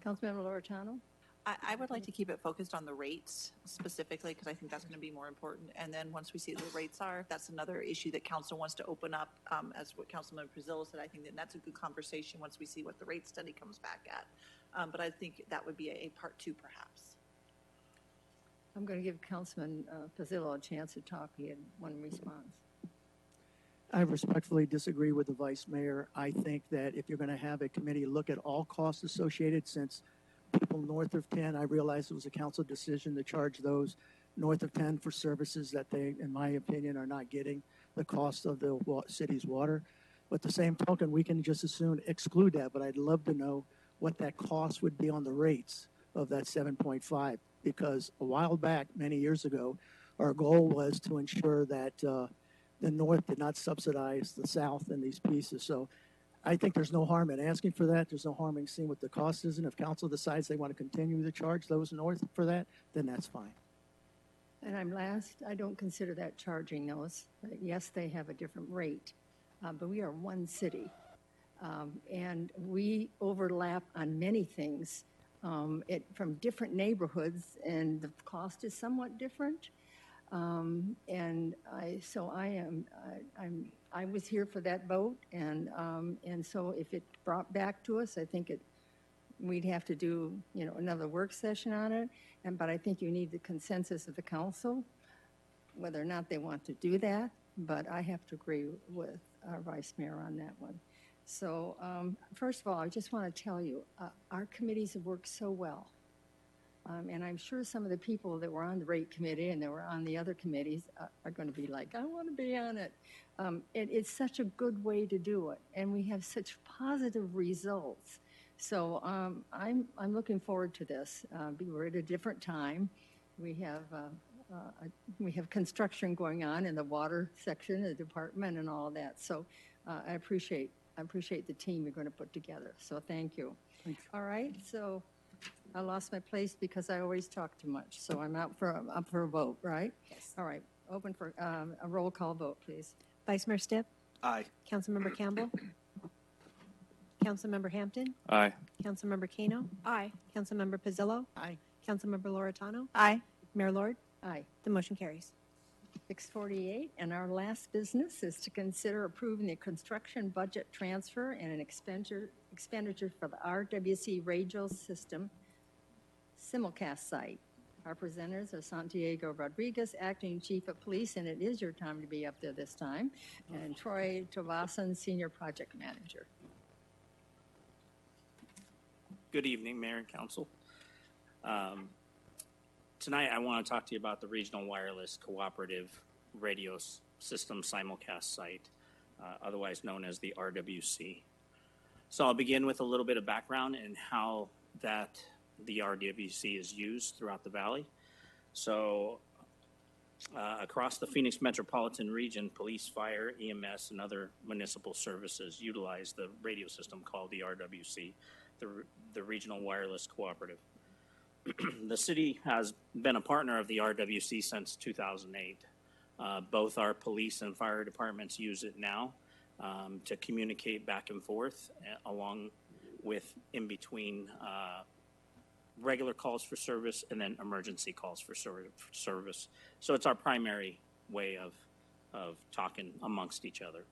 Councilmember Loretano? I would like to keep it focused on the rates specifically, because I think that's going to be more important. And then once we see what the rates are, if that's another issue that council wants to open up, as what Councilman Pizzillo said, I think that that's a good conversation once we see what the rate study comes back at. But I think that would be a part 2, perhaps. I'm going to give Councilman Pizzillo a chance to talk. He had one response. I respectfully disagree with the Vice Mayor. I think that if you're going to have a committee look at all costs associated, since people north of 10, I realize it was a council decision to charge those north of 10 for services that they, in my opinion, are not getting the cost of the city's water. But the same token, we can just as soon exclude that, but I'd love to know what that cost would be on the rates of that 7.5, because a while back, many years ago, our goal was to ensure that the north did not subsidize the south in these pieces. So I think there's no harm in asking for that. There's no harm in seeing what the cost is. And if council decides they want to continue to charge those north for that, then that's fine. And I'm last. I don't consider that charging those. Yes, they have a different rate, but we are one city. And we overlap on many things from different neighborhoods, and the cost is somewhat different. And I was here for that vote, and so if it brought back to us, I think we'd have to do, another work session on it. But I think you need the consensus of the council, whether or not they want to do that. But I have to agree with our Vice Mayor on that one. So first of all, I just want to tell you, our committees have worked so well. And I'm sure some of the people that were on the rate committee and that were on the other committees are going to be like, I want to be on it. It's such a good way to do it, and we have such positive results. So I'm looking forward to this. We're at a different time. We have construction going on in the water section of the department and all of that. So I appreciate the team you're going to put together. So thank you. Thanks. All right. So I lost my place because I always talk too much. So I'm up for a vote, right? Yes. All right. Open for a roll call vote, please. Vice Mayor Stipp? Aye. Councilmember Campbell? Councilmember Hampton? Aye. Councilmember Kano? Aye. Councilmember Pizzillo? Aye. Councilmember Loretano? Aye. Mayor Lord? Aye. The motion carries. 6:48, and our last business is to consider approving the construction budget transfer and an expenditure for the RWC radio system Simulcast site. Our presenters are Santiago Rodriguez, Acting Chief of Police, and it is your time to be up there this time, and Troy Tovasan, Senior Project Manager. Good evening, Mayor and Council. Tonight, I want to talk to you about the Regional Wireless Cooperative Radio System Simulcast site, otherwise known as the RWC. So I'll begin with a little bit of background and how the RWC is used throughout the valley. So across the Phoenix metropolitan region, police, fire, EMS, and other municipal services utilize the radio system called the RWC, the Regional Wireless Cooperative. The city has been a partner of the RWC since 2008. Both our police and fire departments use it now to communicate back and forth, along with in between regular calls for service and then emergency calls for service. So it's our primary way of talking amongst each other.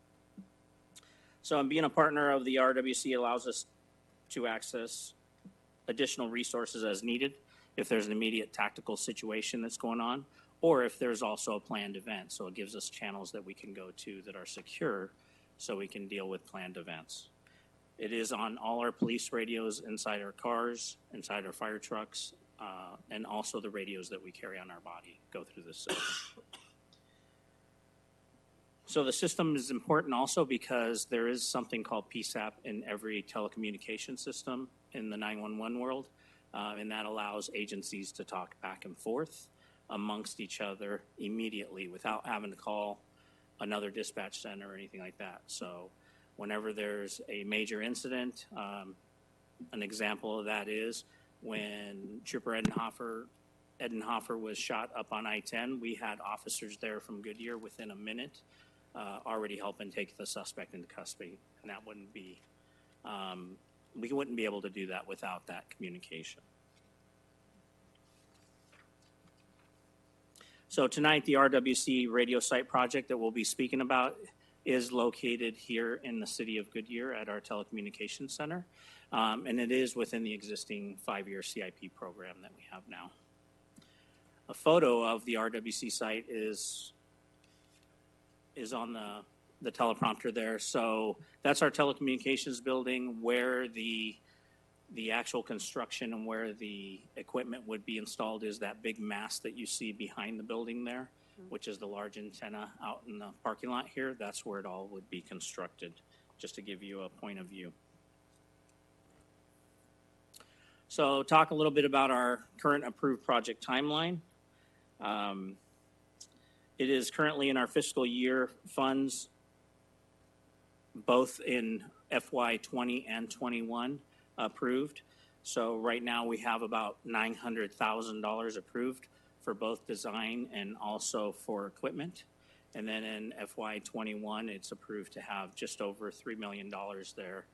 So being a partner of the RWC allows us to access additional resources as needed if there's an immediate tactical situation that's going on, or if there's also a planned event. So it gives us channels that we can go to that are secure so we can deal with planned events. It is on all our police radios inside our cars, inside our fire trucks, and also the radios that we carry on our body go through this system. So the system is important also because there is something called PSAP in every telecommunication system in the 911 world, and that allows agencies to talk back and forth amongst each other immediately without having to call another dispatch center or anything like that. So whenever there's a major incident, An example of that is when Trooper Edenhofer was shot up on I-10, we had officers there from Goodyear within a minute already helping take the suspect into custody. And that wouldn't be, we wouldn't be able to do that without that communication. So tonight, the RWC radio site project that we'll be speaking about is located here in the city of Goodyear at our telecommunications center. And it is within the existing 5-year CIP program that we have now. A photo of the RWC site is on the teleprompter there. So that's our telecommunications building where the actual construction and where the equipment would be installed is that big mast that you see behind the building there, which is the large antenna out in the parking lot here. That's where it all would be constructed, just to give you a point of view. So talk a little bit about our current approved project timeline. It is currently in our fiscal year funds, both in FY 20 and 21 approved. So right now we have about $900,000 approved for both design and also for equipment. And then in FY 21, it's approved to have just over $3 million there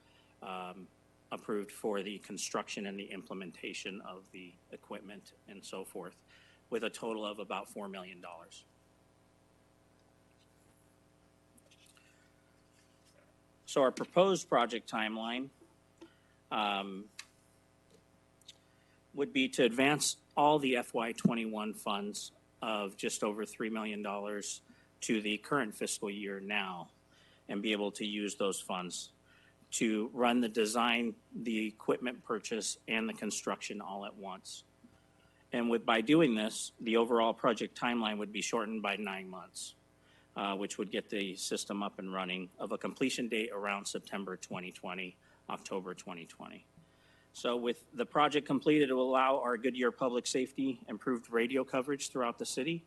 approved for the construction and the implementation of the equipment and so forth, with a total of about $4 million. So our proposed project timeline would be to advance all the FY21 funds of just over $3 million to the current fiscal year now and be able to use those funds to run the design, the equipment purchase, and the construction all at once. And by doing this, the overall project timeline would be shortened by 9 months, which would get the system up and running of a completion date around September 2020, October 2020. So with the project completed, it will allow our Goodyear Public Safety improved radio coverage throughout the city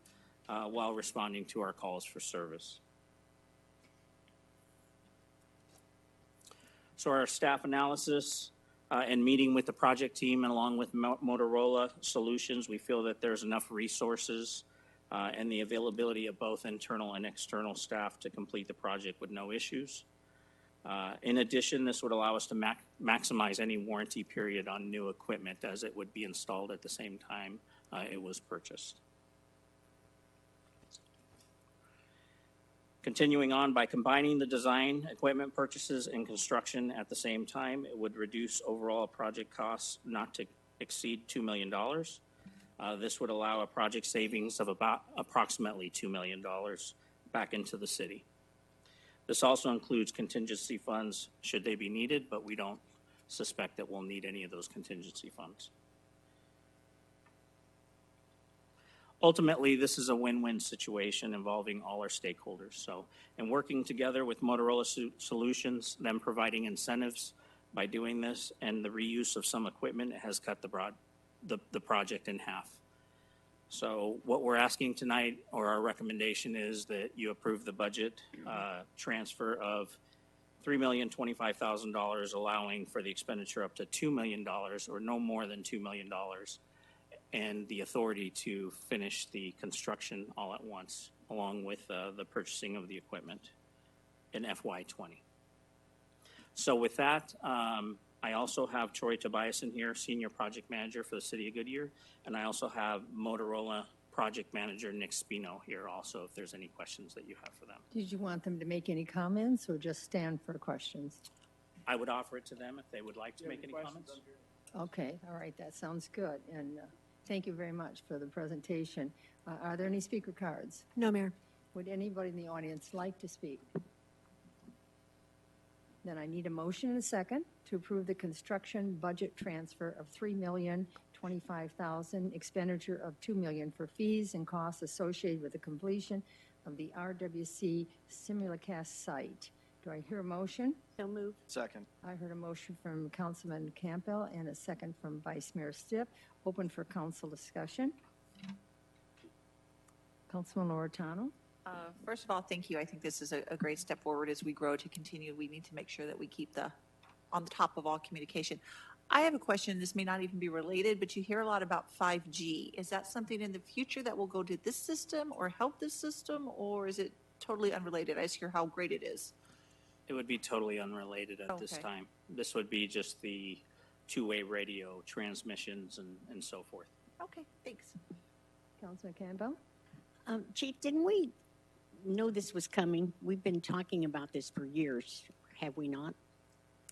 while responding to our calls for service. So our staff analysis and meeting with the project team and along with Motorola Solutions, we feel that there's enough resources and the availability of both internal and external staff to complete the project with no issues. In addition, this would allow us to maximize any warranty period on new equipment as it would be installed at the same time it was purchased. Continuing on, by combining the design, equipment purchases, and construction at the same time, it would reduce overall project costs not to exceed $2 million. This would allow a project savings of about approximately $2 million back into the city. This also includes contingency funds should they be needed, but we don't suspect that we'll need any of those contingency funds. Ultimately, this is a win-win situation involving all our stakeholders. So, in working together with Motorola Solutions, them providing incentives by doing this, and the reuse of some equipment, it has cut the project in half. So what we're asking tonight, or our recommendation, is that you approve the budget transfer of $3,025,000, allowing for the expenditure up to $2 million or no more than $2 million, and the authority to finish the construction all at once, along with the purchasing of the equipment in FY20. So with that, I also have Troy Tobias in here, Senior Project Manager for the City of Goodyear, and I also have Motorola Project Manager Nick Spino here also, if there's any questions that you have for them. Did you want them to make any comments or just stand for questions? I would offer it to them if they would like to make any comments. Okay, all right, that sounds good. And thank you very much for the presentation. Are there any speaker cards? No, Mayor. Would anybody in the audience like to speak? Then I need a motion and a second to approve the construction budget transfer of $3,025,000, expenditure of $2 million for fees and costs associated with the completion of the RWC Simulcast site. Do I hear a motion? So moved. Second. I heard a motion from Councilman Campbell and a second from Vice Mayor Stipp. Open for council discussion. Councilman Loretano. First of all, thank you. I think this is a great step forward as we grow to continue. We need to make sure that we keep on the top of all communication. I have a question. This may not even be related, but you hear a lot about 5G. Is that something in the future that will go to this system or help this system, or is it totally unrelated? I just hear how great it is. It would be totally unrelated at this Okay. time. This would be just the two-way radio transmissions and so forth. Okay, thanks. Councilman Campbell? Chief, didn't we know this was coming? We've been talking about this for years, have we not?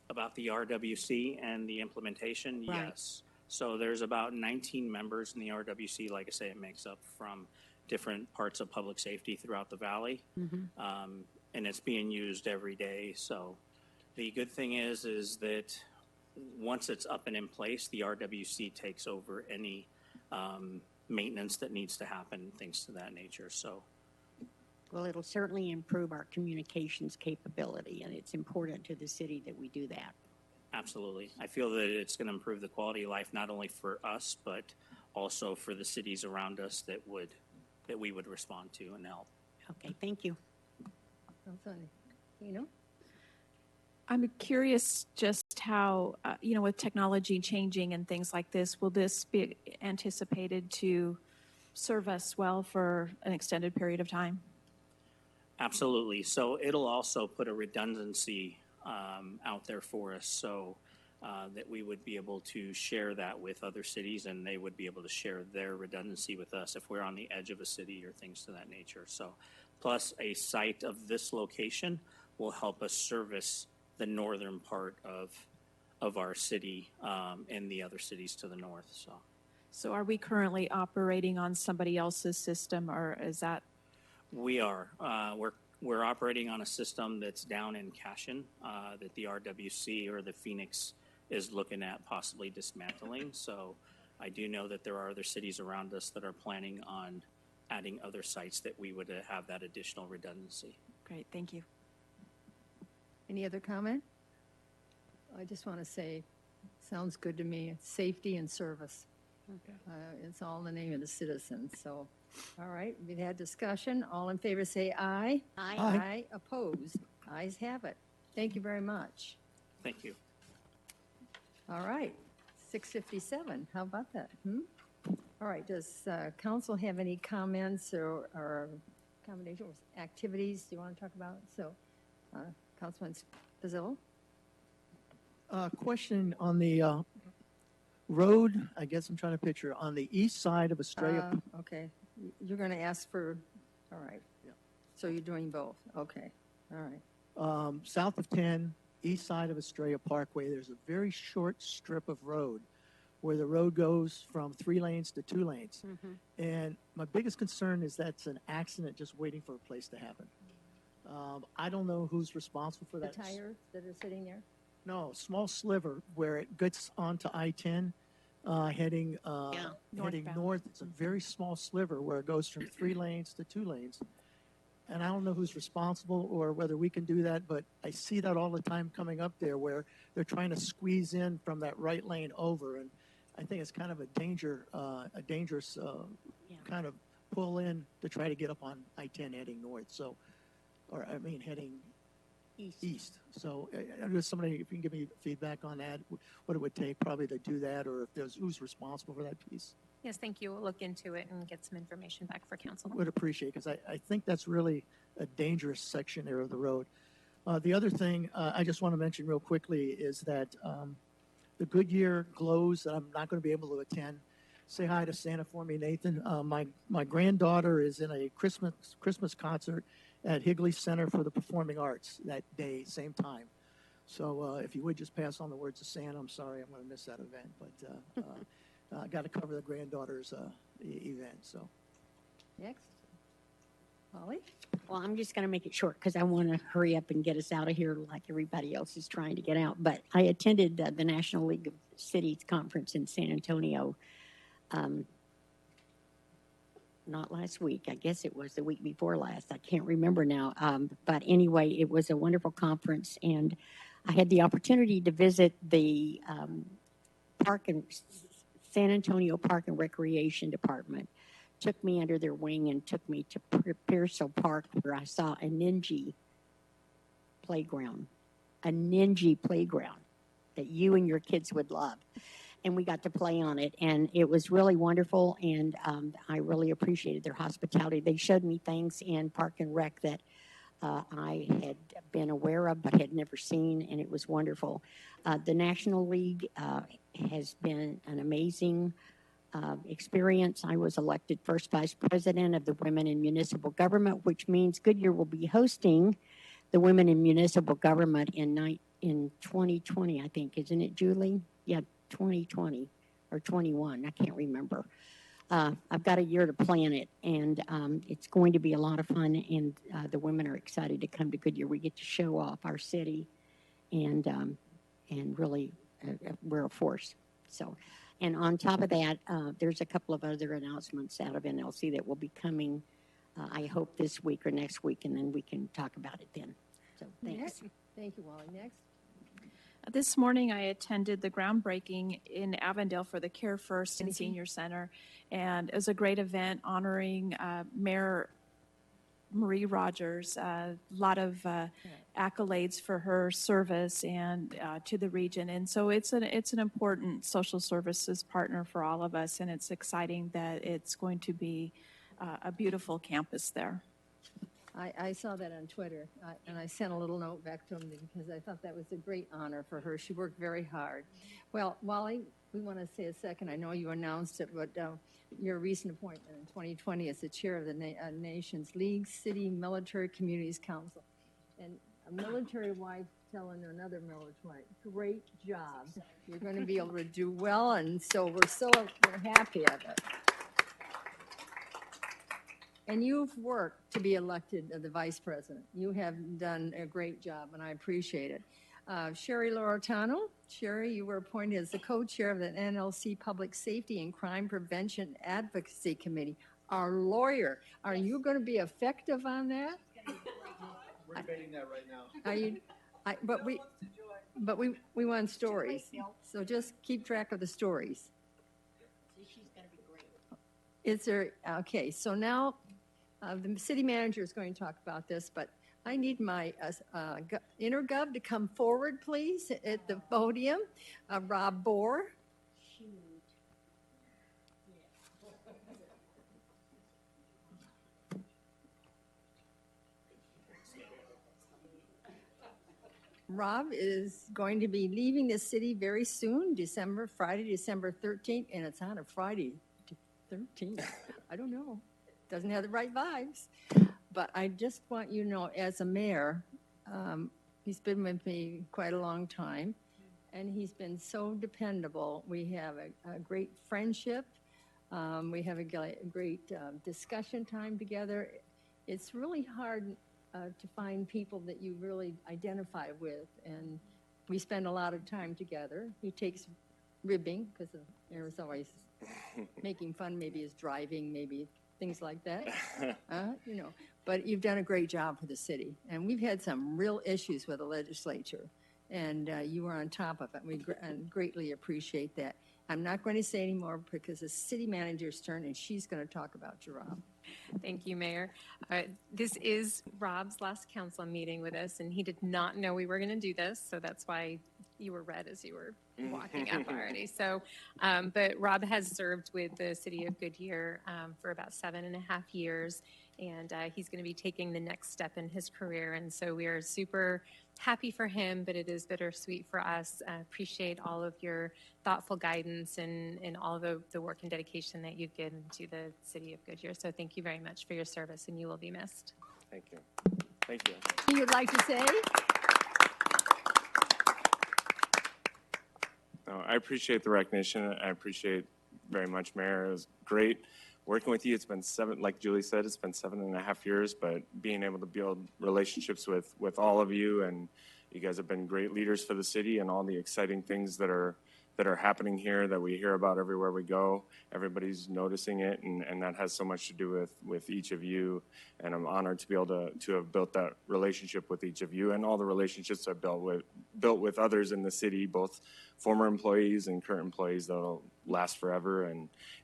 About the RWC and the implementation, Right. yes. So there's about 19 members in the RWC. Like I say, it makes up from different parts of public safety throughout the valley. And it's being used every day. So the good thing is that once it's up and in place, the RWC takes over any maintenance that needs to happen, things to that nature. So, Well, it'll certainly improve our communications capability, and it's important to the city that we do that. absolutely. I feel that it's going to improve the quality of life, not only for us, but also for the cities around us that we would respond to and help. Okay, thank you. Councilman Keno? I'm curious just how, with technology changing and things like this, will this be anticipated to serve us well for an extended period of time? Absolutely. So it'll also put a redundancy out there for us, so that we would be able to share that with other cities, and they would be able to share their redundancy with us if we're on the edge of a city or things to that nature. So, plus a site of this location will help us service the northern part of our city and the other cities to the north. So are we currently operating on somebody else's system, or is that? We are. We're operating on a system that's down in Cashin that the RWC or the Phoenix is looking at possibly dismantling. So I do know that there are other cities around us that are planning on adding other sites that we would have that additional redundancy. Great, thank you. Any other comment? I just want to say, sounds good to me. It's safety and service. Okay. It's all in the name of the citizens. So, all right, we've had discussion. All in favor say aye. Aye. Aye. Opposed? Ayes have it. Thank you very much. Thank you. All right, 6:57. How about that? All right, does council have any comments or accommodations, activities you want to talk about? So, Councilman Pizzillo? Question on the road, I guess I'm trying to picture, on the east side of Estrella. Okay, you're going to ask for, all right. Yeah. So you're doing both, okay, all right. South of 10, east side of Estrella Parkway, there's a very short strip of road where the road goes from 3 lanes to 2 lanes. And my biggest concern is that's an accident just waiting for a place to happen. I don't know who's responsible for The that. tires that are sitting there? No, small sliver where it gets onto I-10 heading Northbound. north. It's a very small sliver where it goes from 3 lanes to 2 lanes. And I don't know who's responsible or whether we can do that, but I see that all the time coming up there where they're trying to squeeze in from that right lane over. And I think it's kind of a dangerous kind of pull in to try to get up on I-10 heading north. So, heading east. So, just somebody, if you can give me feedback on that, what it would take probably to do that, or if there's who's responsible for that piece. Yes, thank you. We'll look into it and get some information back for council. Would appreciate, because I think that's really a dangerous section there of the road. The other thing I just want to mention real quickly is that the Goodyear glows that I'm not going to be able to attend. Say hi to Santa for me, Nathan. My granddaughter is in a Christmas concert at Higley Center for the Performing Arts that day, same time. So if you would just pass on the words of Santa, I'm sorry I'm going to miss that event, but I got to cover the granddaughter's event. So Next. Holly? Well, I'm just going to make it short because I want to hurry up and get us out of here like everybody else is trying to get out. But I attended the National League of Cities Conference in San Antonio. Not last week. I guess it was the week before last. I can't remember now. But anyway, it was a wonderful conference, and I had the opportunity to visit the San Antonio Park and Recreation Department. Took me under their wing and took me to Pearsall Park, where I saw a ninja playground. that you and your kids would love. And we got to play on it, and it was really wonderful, and I really appreciated their hospitality. They showed me things in Park and Rec that I had been aware of but had never seen, and it was wonderful. The National League has been an amazing experience. I was elected first vice president of the Women in Municipal Government, which means Goodyear will be hosting the Women in Municipal Government in 2020, I think, isn't it, Julie? Yeah, 2020 or 21, I can't remember. I've got a year to plan it, and it's going to be a lot of fun, and the women are excited to come to Goodyear. We get to show off our city, and really we're a force. So, and on top of that, there's a couple of other announcements out of NLC that will be coming, I hope this week or next week, and then we can talk about it then. So thanks. Next. Thank you, Wally. Next. This morning, I attended the groundbreaking in Avondale for the Care First and Senior Center, and it was a great event honoring Mayor Marie Rogers. A lot of accolades for her service and to the region, and so it's an important social services partner for all of us, and it's exciting that it's going to be a beautiful campus there. I saw that on Twitter, and I sent a little note back to him because I thought that was a great honor for her. She worked very hard. Well, Wally, we want to say a second. I know you announced it, but your recent appointment in 2020 as the chair of the nation's League City Military Communities Council. And a military wife telling another military wife, great job. You're going to be able to do well, and so we're happy of it. And you've worked to be elected the vice president. You have done a great job, and I appreciate it. Sherry Lorotano. Sherry, you were appointed as the co-chair of the NLC Public Safety and Crime Prevention Advocacy Committee. Our lawyer. Are you going to be effective on that? We're debating that right now. Are you? But we want stories. So just keep track of the stories. She's going to be great. Is there? Okay. So now. The city manager is going to talk about this, but I need my intergov to come forward, please, at the podium. Rob Bohr. Rob is going to be leaving the city very soon, Friday, December 13th, and it's on a Friday, 13th. I don't know. Doesn't have the right vibes. But I just want you to know, as a mayor, he's been with me quite a long time, and he's been so dependable. We have a great friendship. We have a great discussion time together. It's really hard to find people that you really identify with, and we spend a lot of time together. He takes ribbing, because there's always making fun, maybe his driving, maybe things like that, but you've done a great job for the city. And we've had some real issues with the legislature, and you are on top of it. We greatly appreciate that. I'm not going to say any more because it's the city manager's turn, and she's going to talk about you, Rob. Thank you, Mayor. This is Rob's last council meeting with us, and he did not know we were going to do this, so that's why you were red as you were walking up already. So, but Rob has served with the city of Goodyear for about 7.5 years, and he's going to be taking the next step in his career. And so we are super happy for him, but it is bittersweet for us. Appreciate all of your thoughtful guidance and all the work and dedication that you've given to the city of Goodyear. So thank you very much for your service, and you will be missed. Thank you. Thank you. You would like to say? No, I appreciate the recognition. I appreciate very much, Mayor. It was great working with you. It's been like Julie said, it's been 7.5 years, but being able to build relationships with all of you, and you guys have been great leaders for the city, and all the exciting things that are happening here that we hear about everywhere we go. Everybody's noticing it, and that has so much to do with each of you. And I'm honored to be able to have built that relationship with each of you, and all the relationships I've built with others in the city, both former employees and current employees that'll last forever.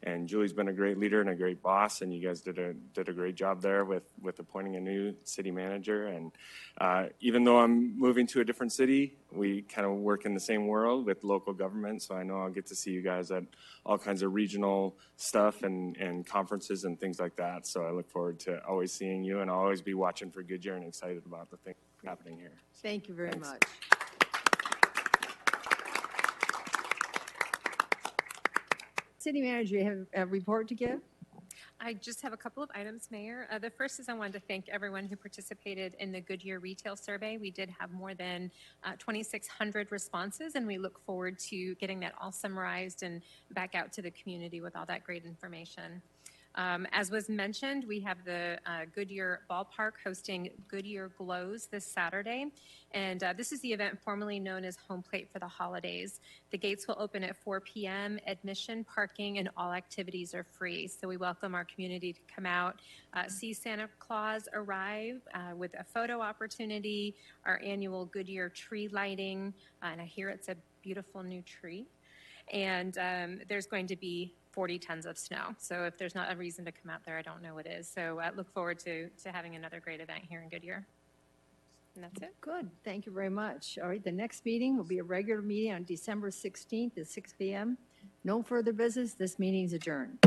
And Julie's been a great leader and a great boss, and you guys did a great job there with appointing a new city manager. And even though I'm moving to a different city, we kind of work in the same world with local government, so I know I'll get to see you guys at all kinds of regional stuff and conferences and things like that. So I look forward to always seeing you, and I'll always be watching for Goodyear and excited about the things happening here. Thank you very Thanks. much. City Manager, you have a report to give? I just have a couple of items, Mayor. The first is I wanted to thank everyone who participated in the Goodyear Retail Survey. We did have more than 2,600 responses, and we look forward to getting that all summarized and back out to the community with all that great information. As was mentioned, we have the Goodyear Ballpark hosting Goodyear Glows this Saturday, and this is the event formerly known as Home Plate for the holidays. The gates will open at 4 p.m. Admission, parking, and all activities are free, so we welcome our community to come out, see Santa Claus arrive with a photo opportunity, our annual Goodyear tree lighting, and I hear it's a beautiful new tree, and there's going to be 40 tons of snow. So if there's not a reason to come out there, I don't know what is. So I look forward to having another great event here in Goodyear. And that's it. Good. Thank you very much. All right, the next meeting will be a regular meeting on December 16th at 6 p.m. No further business. This meeting is adjourned.